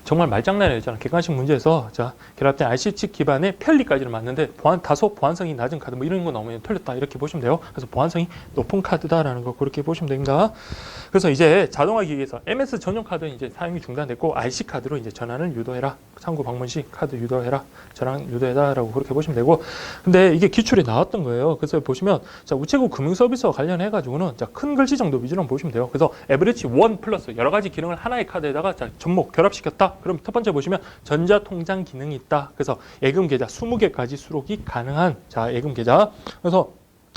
정말 말장난이잖아. 객관식 문제에서 자 결합된 IC칩 기반의 편리까지는 맞는데 다소 보안성이 낮은 카드 뭐 이런 거 나오면 틀렸다 이렇게 보시면 돼요. 그래서 보안성이 높은 카드다라는 거 그렇게 보시면 됩니다. 그래서 이제 자동화 기기에서 MS 전용 카드는 이제 사용이 중단됐고 IC 카드로 이제 전환을 유도해라. 창구 방문 시 카드 유도해라. 전환 유도해라라고 그렇게 보시면 되고. 근데 이게 기출에 나왔던 거예요. 그래서 보시면 자 우체국 금융 서비스와 관련해 가지고는 자 큰 글씨 정도 위주로 보시면 돼요. 그래서 에버리지 1 플러스 여러 가지 기능을 하나의 카드에다가 자 접목 결합시켰다. 그럼 첫 번째 보시면 전자통장 기능이 있다. 그래서 예금 계좌 20개까지 수록이 가능한 자 예금 계좌. 그래서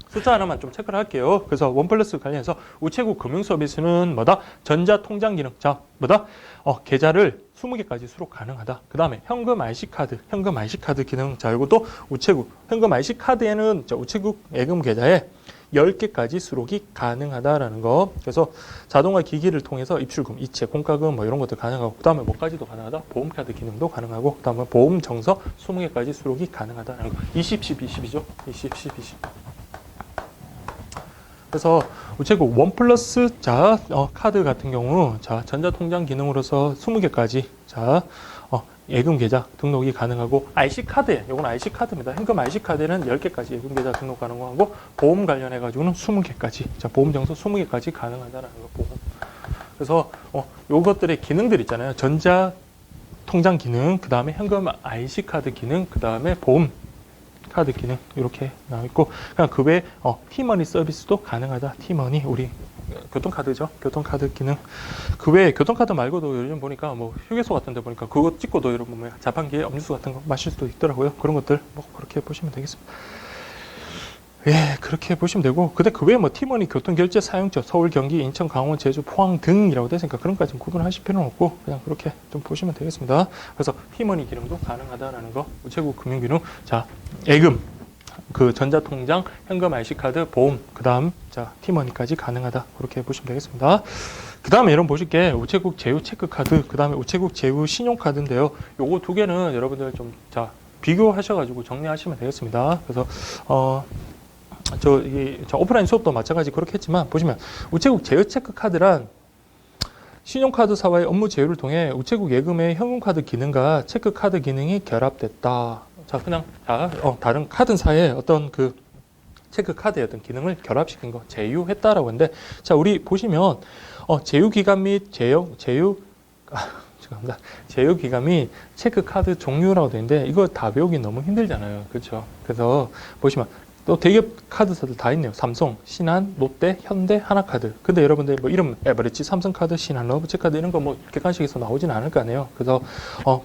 숫자 하나만 좀 체크를 할게요. 그래서 원 플러스 관련해서 우체국 금융 서비스는 뭐다? 전자통장 기능. 자, 뭐다? 계좌를 20개까지 수록 가능하다. 그 다음에 현금 IC카드 기능. 자, 이것도 우체국 현금 IC카드에는 우체국 예금 계좌에 10개까지 수록이 가능하다라는 거. 그래서 자동화 기기를 통해서 입출금, 이체, 공과금 뭐 이런 것도 가능하고 그 다음에 뭐까지도 가능하다? 보험카드 기능도 가능하고 그 다음에 보험 정서 20개까지 수록이 가능하다라는 거. 20, 10, 20이죠. 20, 10, 20. 그래서 우체국 원 플러스 자 카드 같은 경우 자 전자통장 기능으로서 20개까지 자 예금 계좌 등록이 가능하고 IC 카드에 요건 IC 카드입니다. 현금 IC 카드에는 10개까지 예금 계좌 등록 가능하고 보험 관련해 가지고는 20개까지 자 보험 정서 20개까지 가능하다라는 거 보험. 그래서 요것들의 기능들 있잖아요. 전자 통장 기능, 그다음에 현금 IC 카드 기능, 그다음에 보험 카드 기능 이렇게 나와 있고 그냥 그 외에 티머니 서비스도 가능하다. 티머니 우리 교통카드죠. 교통카드 기능. 그 외에 교통카드 말고도 요즘 보니까 뭐 휴게소 같은 데 보니까 그거 찍고도 여러분 뭐 자판기에 음료수 같은 거 마실 수도 있더라고요. 그런 것들 뭐 그렇게 보시면 되겠습니다. 예, 그렇게 보시면 되고 근데 그 외에 뭐 티머니 교통결제 사용처 서울, 경기, 인천, 강원, 제주, 포항 등이라고 되니까 그런 것까지 구분하실 필요는 없고 그냥 그렇게 좀 보시면 되겠습니다. 그래서 티머니 기능도 가능하다라는 거. 우체국 금융기능 자 예금 그 전자통장, 현금 IC카드, 보험, 그 다음 자 티머니까지 가능하다 그렇게 보시면 되겠습니다. 그 다음에 여러분 보실 게 우체국 제휴 체크카드, 그 다음에 우체국 제휴 신용카드인데요. 요거 두 개는 여러분들 좀 자 비교하셔가지고 정리하시면 되겠습니다. 그래서 저 오프라인 수업도 마찬가지 그렇게 했지만 보시면 우체국 제휴 체크카드란 신용카드사와의 업무 제휴를 통해 우체국 예금의 현금카드 기능과 체크카드 기능이 결합됐다. 자, 그냥 다른 카드사의 어떤 그 체크카드의 어떤 기능을 결합시킨 거 제휴했다라고 하는데 자, 우리 보시면 제휴 기간 및 제휴 기간 및 체크카드 종류라고 되어 있는데 이거 다 배우기 너무 힘들잖아요. 그렇죠? 그래서 보시면 또 대기업 카드사들 다 있네요. 삼성, 신한, 롯데, 현대, 하나카드. 근데 여러분들 뭐 이름 에버리지, 삼성카드, 신한, 러브체카드 이런 거 뭐 객관식에서 나오진 않을 거 아니에요. 그래서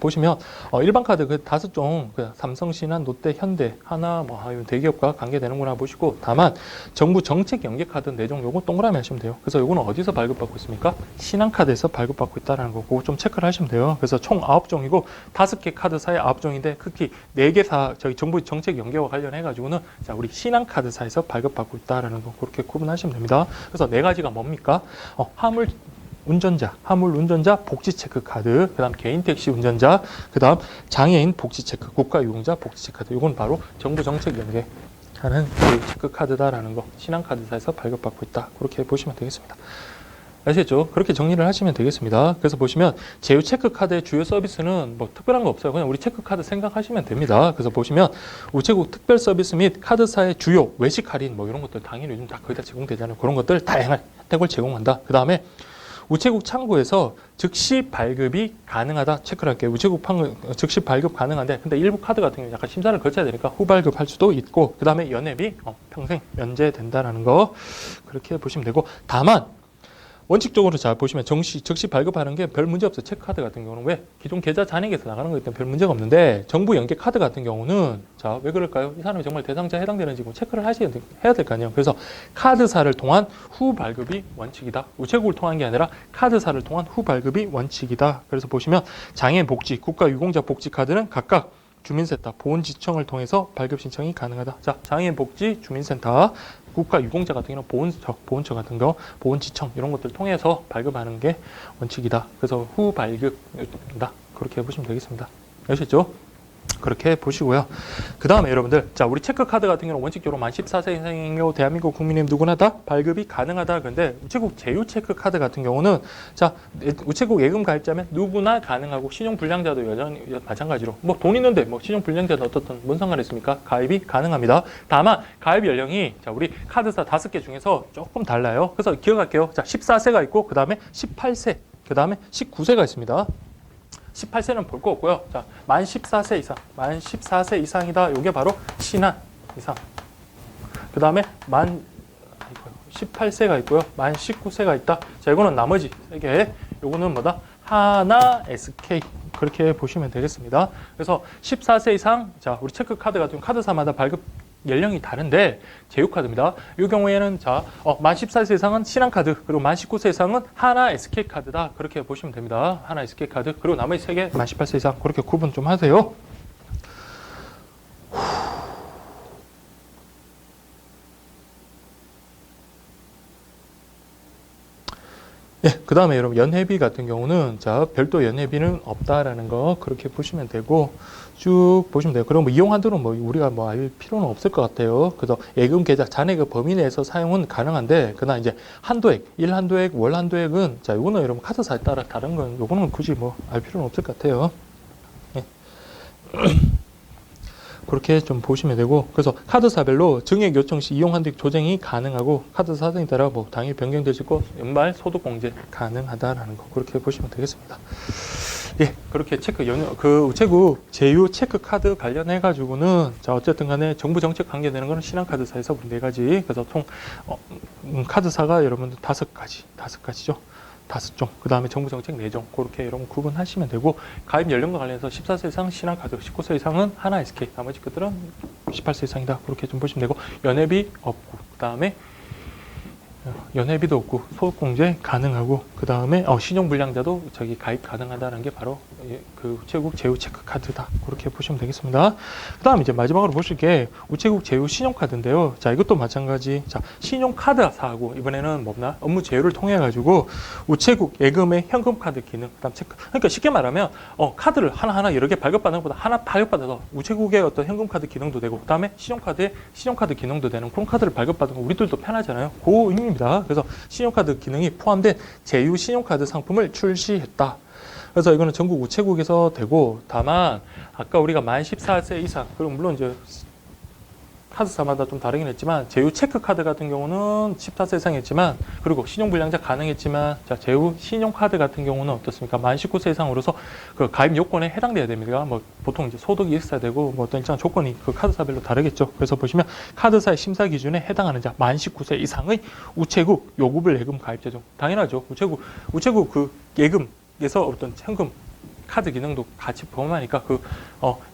보시면 일반 카드 그 5종 그냥 삼성, 신한, 롯데, 현대, 하나 뭐 대기업과 관계되는구나 보시고 다만 정부 정책 연계 카드 4종 요거 동그라미 하시면 돼요. 그래서 요거는 어디서 발급받고 있습니까? 신한카드에서 발급받고 있다는 거 그거 좀 체크를 하시면 돼요. 그래서 총 9종이고 5개 카드사에 9종인데 특히 4개사 저희 정부 정책 연계와 관련해 가지고는 자 우리 신한카드사에서 발급받고 있다라는 거 그렇게 구분하시면 됩니다. 그래서 4가지가 뭡니까? 화물 운전자 복지 체크 카드, 그다음 개인 택시 운전자, 그다음 장애인 복지 체크, 국가유공자 복지 체크 카드. 이건 바로 정부 정책 연계 하는 제휴 체크카드다라는 거 신한카드사에서 발급받고 있다. 그렇게 보시면 되겠습니다. 아시겠죠? 그렇게 정리를 하시면 되겠습니다. 그래서 보시면 제휴 체크카드의 주요 서비스는 뭐 특별한 거 없어요. 그냥 우리 체크카드 생각하시면 됩니다. 그래서 보시면 우체국 특별 서비스 및 카드사의 주요 외식 할인 뭐 이런 것들 당연히 요즘 다 거의 다 제공되잖아요. 그런 것들 다양한 혜택을 제공한다. 그 다음에 우체국 창구에서 즉시 발급이 가능하다. 체크를 할게요. 우체국 즉시 발급 가능한데 근데 일부 카드 같은 경우는 약간 심사를 거쳐야 되니까 후발급할 수도 있고 그 다음에 연회비 평생 면제된다라는 거 그렇게 보시면 되고 다만 원칙적으로 잘 보시면 즉시 발급하는 게 별 문제 없어요. 체크카드 같은 경우는 왜? 기존 계좌 잔액에서 나가는 거기 때문에 별 문제가 없는데 정부 연계 카드 같은 경우는 자, 왜 그럴까요? 이 사람이 정말 대상자에 해당되는지 뭐 체크를 해야 될 거 아니에요. 그래서 카드사를 통한 후 발급이 원칙이다. 우체국을 통한 게 아니라 카드사를 통한 후 발급이 원칙이다. 그래서 보시면 장애인 복지, 국가유공자 복지 카드는 각각 주민센터, 보훈지청을 통해서 발급 신청이 가능하다. 자, 장애인 복지, 주민센터, 국가유공자 같은 경우는 보훈처 같은 거, 보훈지청 이런 것들 통해서 발급하는 게 원칙이다. 그래서 후 발급이다. 그렇게 보시면 되겠습니다. 아시겠죠? 그렇게 보시고요. 그 다음에 여러분들, 자, 우리 체크카드 같은 경우는 원칙적으로 만 14세 이상이고 대한민국 국민님 누구나 다 발급이 가능하다. 근데 우체국 제휴 체크카드 같은 경우는 자, 우체국 예금 가입자면 누구나 가능하고 신용불량자도 여전히 마찬가지로 뭐 돈 있는데 뭐 신용불량자는 어떻든 뭔 상관 있습니까? 가입이 가능합니다. 다만 가입 연령이 자, 우리 카드사 5개 중에서 조금 달라요. 그래서 기억할게요. 자, 14세가 있고 그 다음에 18세, 그 다음에 19세가 있습니다. 18세는 볼 거 없고요. 자, 만 14세 이상, 만 14세 이상이다. 이게 바로 신한 이상. 그 다음에 만 18세가 있고요. 만 19세가 있다. 자, 이거는 나머지 3개. 요거는 뭐다? 하나 SK. 그렇게 보시면 되겠습니다. 그래서 14세 이상, 자, 우리 체크카드 같은 카드사마다 발급 연령이 다른데 제휴카드입니다. 이 경우에는 자, 만 14세 이상은 신한카드, 그리고 만 19세 이상은 하나 SK카드다. 그렇게 보시면 됩니다. 하나 SK카드, 그리고 나머지 3개 만 18세 이상 그렇게 구분 좀 하세요. 예, 그 다음에 여러분 연회비 같은 경우는 자, 별도 연회비는 없다라는 거 그렇게 보시면 되고 쭉 보시면 돼요. 그럼 뭐 이용 한도는 뭐 우리가 뭐 알 필요는 없을 것 같아요. 그래서 예금 계좌 잔액의 범위 내에서 사용은 가능한데 그러나 이제 한도액, 일 한도액, 월 한도액은 자, 이거는 여러분 카드사에 따라 다른 건 요거는 굳이 뭐 알 필요는 없을 것 같아요. 예. 그렇게 좀 보시면 되고 그래서 카드사별로 증액 요청 시 이용 한도액 조정이 가능하고 카드사 사정에 따라 뭐 당일 변경될 수 있고 연말 소득 공제 가능하다라는 거 그렇게 보시면 되겠습니다. 예, 그렇게 그 우체국 제휴 체크 카드 관련해 가지고는 자, 어쨌든 간에 정부 정책 관계되는 거는 신한카드사에서 4가지. 그래서 총 카드사가 여러분들 5가지죠. 5종. 그 다음에 정부 정책 4종. 그렇게 여러분 구분하시면 되고 가입 연령과 관련해서 14세 이상 신한카드, 19세 이상은 하나 SK, 나머지 것들은 18세 이상이다. 그렇게 좀 보시면 되고 연회비 없고 그 다음에 연회비도 없고 소득공제 가능하고 그 다음에 신용불량자도 저기 가입 가능하다는 게 바로 그 우체국 제휴 체크카드다. 그렇게 보시면 되겠습니다. 그 다음 이제 마지막으로 보실 게 우체국 제휴 신용카드인데요. 자, 이것도 마찬가지. 자, 신용카드사하고 이번에는 뭐나 업무 제휴를 통해 가지고 우체국 예금의 현금카드 기능, 그 다음 체크. 그러니까 쉽게 말하면 카드를 하나하나 여러 개 발급받는 것보다 하나 발급받아서 우체국의 어떤 현금카드 기능도 되고 그 다음에 신용카드에 신용카드 기능도 되는 그런 카드를 발급받는 거 우리들도 편하잖아요. 그 의미입니다. 그래서 신용카드 기능이 포함된 제휴 신용카드 상품을 출시했다. 그래서 이거는 전국 우체국에서 되고 다만 아까 우리가 만 14세 이상 그리고 물론 이제 카드사마다 좀 다르긴 했지만 제휴 체크카드 같은 경우는 14세 이상이었지만 그리고 신용불량자 가능했지만 자, 제휴 신용카드 같은 경우는 어떻습니까? 만 19세 이상으로서 그 가입 요건에 해당돼야 됩니다. 뭐 보통 이제 소득이 있어야 되고 뭐 어떤 일정 조건이 그 카드사별로 다르겠죠. 그래서 보시면 카드사의 심사 기준에 해당하는 자 만 19세 이상의 우체국 요금을 예금 가입자 중 당연하죠. 우체국 그 예금에서 어떤 현금 카드 기능도 같이 포함하니까 그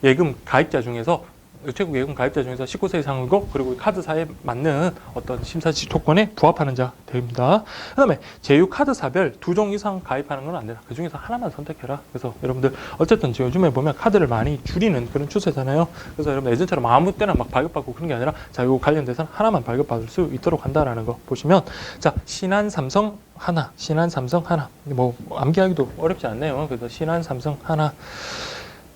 예금 가입자 중에서 우체국 예금 가입자 중에서 19세 이상이고 그리고 카드사에 맞는 어떤 심사지 조건에 부합하는 자 됩니다. 그 다음에 제휴 카드사별 2종 이상 가입하는 건 안 된다. 그 중에서 하나만 선택해라. 그래서 여러분들 어쨌든 요즘에 보면 카드를 많이 줄이는 그런 추세잖아요. 그래서 여러분 예전처럼 아무 때나 막 발급받고 그런 게 아니라 자, 이거 관련돼서는 하나만 발급받을 수 있도록 한다라는 거 보시면 자, 신한삼성 하나 뭐 암기하기도 어렵지 않네요. 그래서 신한삼성 하나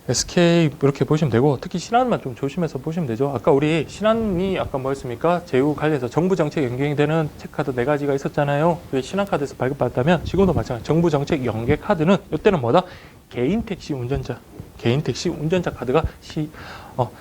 SK 이렇게 보시면 되고, 특히 신한만 좀 조심해서 보시면 되죠. 아까 우리 신한이 아까 뭐였습니까? 제휴 관련해서 정부 정책 연계되는 체크카드 4가지가 있었잖아요. 신한카드에서 발급받았다면 지금도 마찬가지. 정부 정책 연계 카드는 이때는 뭐다? 개인 택시 운전자 카드가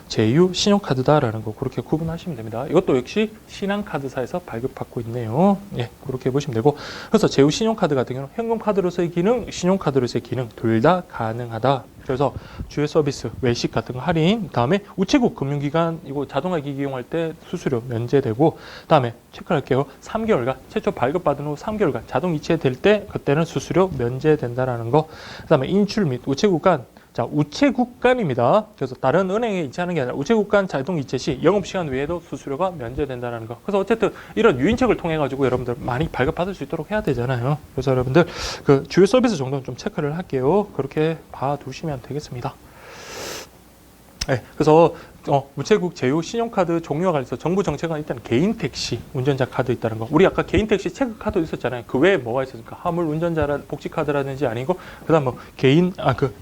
제휴 신용카드다라는 거 그렇게 구분하시면 됩니다. 이것도 역시 신한카드사에서 발급받고 있네요. 예, 그렇게 보시면 되고, 그래서 제휴 신용카드 같은 경우는 현금카드로서의 기능, 신용카드로서의 기능 둘 다 가능하다. 그래서 주요 서비스, 외식 같은 거 할인, 다음에 우체국 금융기관 이거 자동화 기기 이용할 때 수수료 면제되고, 다음에 체크할게요. 3개월간 최초 발급받은 후 3개월간 자동 이체될 때 그때는 수수료 면제된다라는 거. 그다음에 인출 및 우체국 간, 자, 우체국 간입니다. 그래서 다른 은행에 이체하는 게 아니라 우체국 간 자동 이체 시 영업시간 외에도 수수료가 면제된다는 거. 그래서 어쨌든 이런 유인책을 통해 가지고 여러분들 많이 발급받을 수 있도록 해야 되잖아요. 그래서 여러분들 그 주요 서비스 정도는 좀 체크를 할게요. 그렇게 봐두시면 되겠습니다. 네, 그래서 우체국 제휴 신용카드 종류와 관련해서 정부 정책은 일단 개인 택시 운전자 카드 있다는 거. 우리 아까 개인 택시 체크 카드 있었잖아요. 그 외에 뭐가 있었습니까? 화물 운전자라 복지 카드라든지 아니고, 그다음 뭐 개인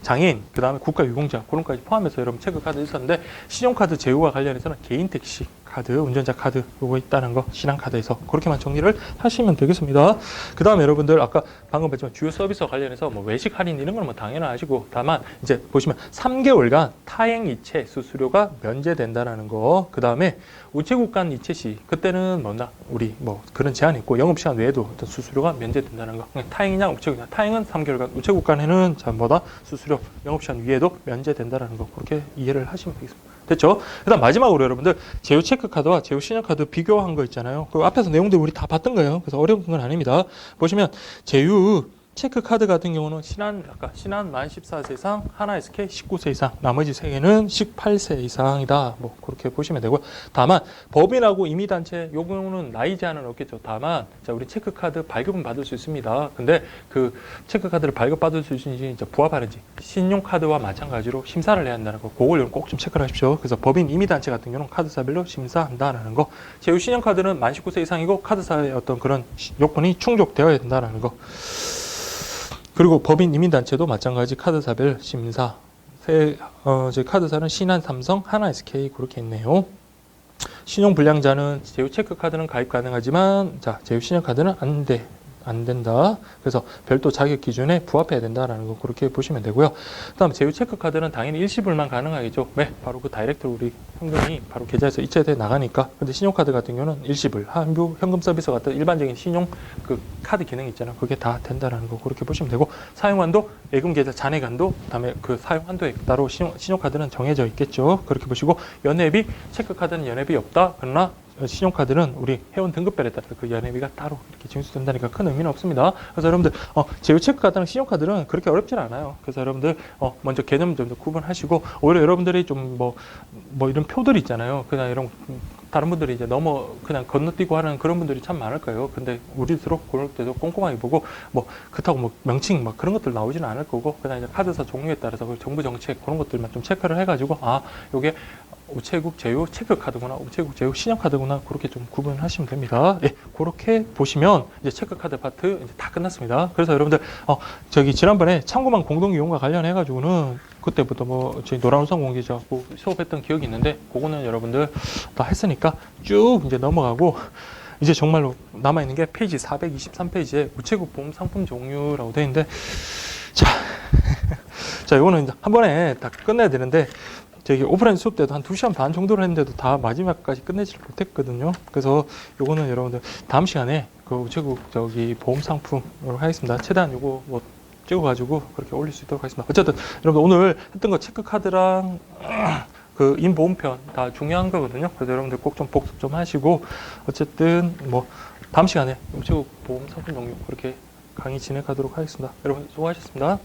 장애인, 그다음에 국가 유공자 그런 까지 포함해서 여러분 체크 카드 있었는데, 신용카드 제휴와 관련해서는 개인 택시 카드, 운전자 카드 요거 있다는 거 신한카드에서 그렇게만 정리를 하시면 되겠습니다. 그 다음에 여러분들 아까 방금 봤지만 주요 서비스와 관련해서 뭐 외식 할인 이런 건 뭐 당연하시고, 다만 이제 보시면 3개월간 타행 이체 수수료가 면제된다는 거. 그 다음에 우체국 간 이체 시 그때는 우리 뭐 그런 제한이 있고 영업시간 외에도 어떤 수수료가 면제된다는 거. 타행이냐 우체국이냐, 타행은 3개월간, 우체국 간에는 수수료 영업시간 위에도 면제된다는 거. 그렇게 이해를 하시면 되겠습니다. 됐죠? 그다음 마지막으로 여러분들 제휴 체크카드와 제휴 신용카드 비교한 거 있잖아요. 그 앞에서 내용들 우리 다 봤던 거예요. 그래서 어려운 건 아닙니다. 보시면 제휴 체크카드 같은 경우는 신한 만 14세 이상, 하나 SK 19세 이상, 나머지 3개는 18세 이상이다. 뭐 그렇게 보시면 되고요. 다만 법인하고 임의단체 요 경우는 나이 제한은 없겠죠. 다만 자, 우리 체크카드 발급은 받을 수 있습니다. 근데 그 체크카드를 발급받을 수 있는지 부합하는지 신용카드와 마찬가지로 심사를 해야 한다는 거. 그걸 꼭 좀 체크를 하십시오. 그래서 법인 임의단체 같은 경우는 카드사별로 심사한다라는 거. 제휴 신용카드는 만 19세 이상이고 카드사의 어떤 그런 요건이 충족되어야 된다라는 거. 그리고 법인 이민단체도 마찬가지 카드사별 심사. 저희 카드사는 신한, 삼성, 하나 SK 그렇게 있네요. 신용불량자는 제휴 체크카드는 가입 가능하지만 제휴 신용카드는 안 된다. 그래서 별도 자격 기준에 부합해야 된다라는 거 그렇게 보시면 되고요. 그다음 제휴 체크카드는 당연히 일시불만 가능하겠죠. 왜? 바로 그 다이렉트 우리 현금이 바로 계좌에서 이체돼 나가니까. 근데 신용카드 같은 경우는 일시불, 한부 현금 서비스 같은 일반적인 신용 그 카드 기능이 있잖아요. 그게 다 된다라는 거 그렇게 보시면 되고, 사용한도 예금 계좌 잔액한도, 그다음에 그 사용한도에 따로 신용카드는 정해져 있겠죠. 그렇게 보시고, 연회비 체크카드는 연회비 없다. 그러나 신용카드는 우리 회원 등급별에 따라 그 연회비가 따로 이렇게 징수된다니까 큰 의미는 없습니다. 그래서 여러분들 제휴 체크카드랑 신용카드는 그렇게 어렵진 않아요. 그래서 여러분들 먼저 개념 좀 더 구분하시고, 오히려 여러분들이 좀 뭐 이런 표들이 있잖아요. 그냥 이런 다른 분들이 이제 너무 그냥 건너뛰고 하는 그런 분들이 참 많을 거예요. 근데 우리들도 그럴 때도 꼼꼼하게 보고, 뭐 그렇다고 뭐 명칭 막 그런 것들 나오지는 않을 거고, 그냥 이제 카드사 종류에 따라서 그 정부 정책 그런 것들만 좀 체크를 해가지고, 요게 우체국 제휴 체크카드구나, 우체국 제휴 신용카드구나, 그렇게 좀 구분하시면 됩니다. 예, 그렇게 보시면 이제 체크카드 파트 이제 다 끝났습니다. 그래서 여러분들 지난번에 참고만 공동 이용과 관련해 가지고는 그때부터 뭐 저희 노란우산 공개자고 수업했던 기억이 있는데, 그거는 여러분들 다 했으니까 쭉 이제 넘어가고, 이제 정말로 남아 있는 게 페이지 423페이지에 우체국 보험 상품 종류라고 되어 있는데, 자, 이거는 이제 한 번에 다 끝내야 되는데, 저기 오프라인 수업 때도 한 2시간 반 정도를 했는데도 다 마지막까지 끝내지를 못했거든요. 그래서 요거는 여러분들 다음 시간에 그 우체국 보험 상품으로 하겠습니다. 최대한 요거 뭐 찍어가지고 그렇게 올릴 수 있도록 하겠습니다. 어쨌든 여러분 오늘 했던 거 체크카드랑 그 인보험편 다 중요한 거거든요. 그래서 여러분들 꼭 좀 복습 좀 하시고, 어쨌든 뭐 다음 시간에 우체국 보험 상품 종류 그렇게 강의 진행하도록 하겠습니다. 여러분 수고하셨습니다.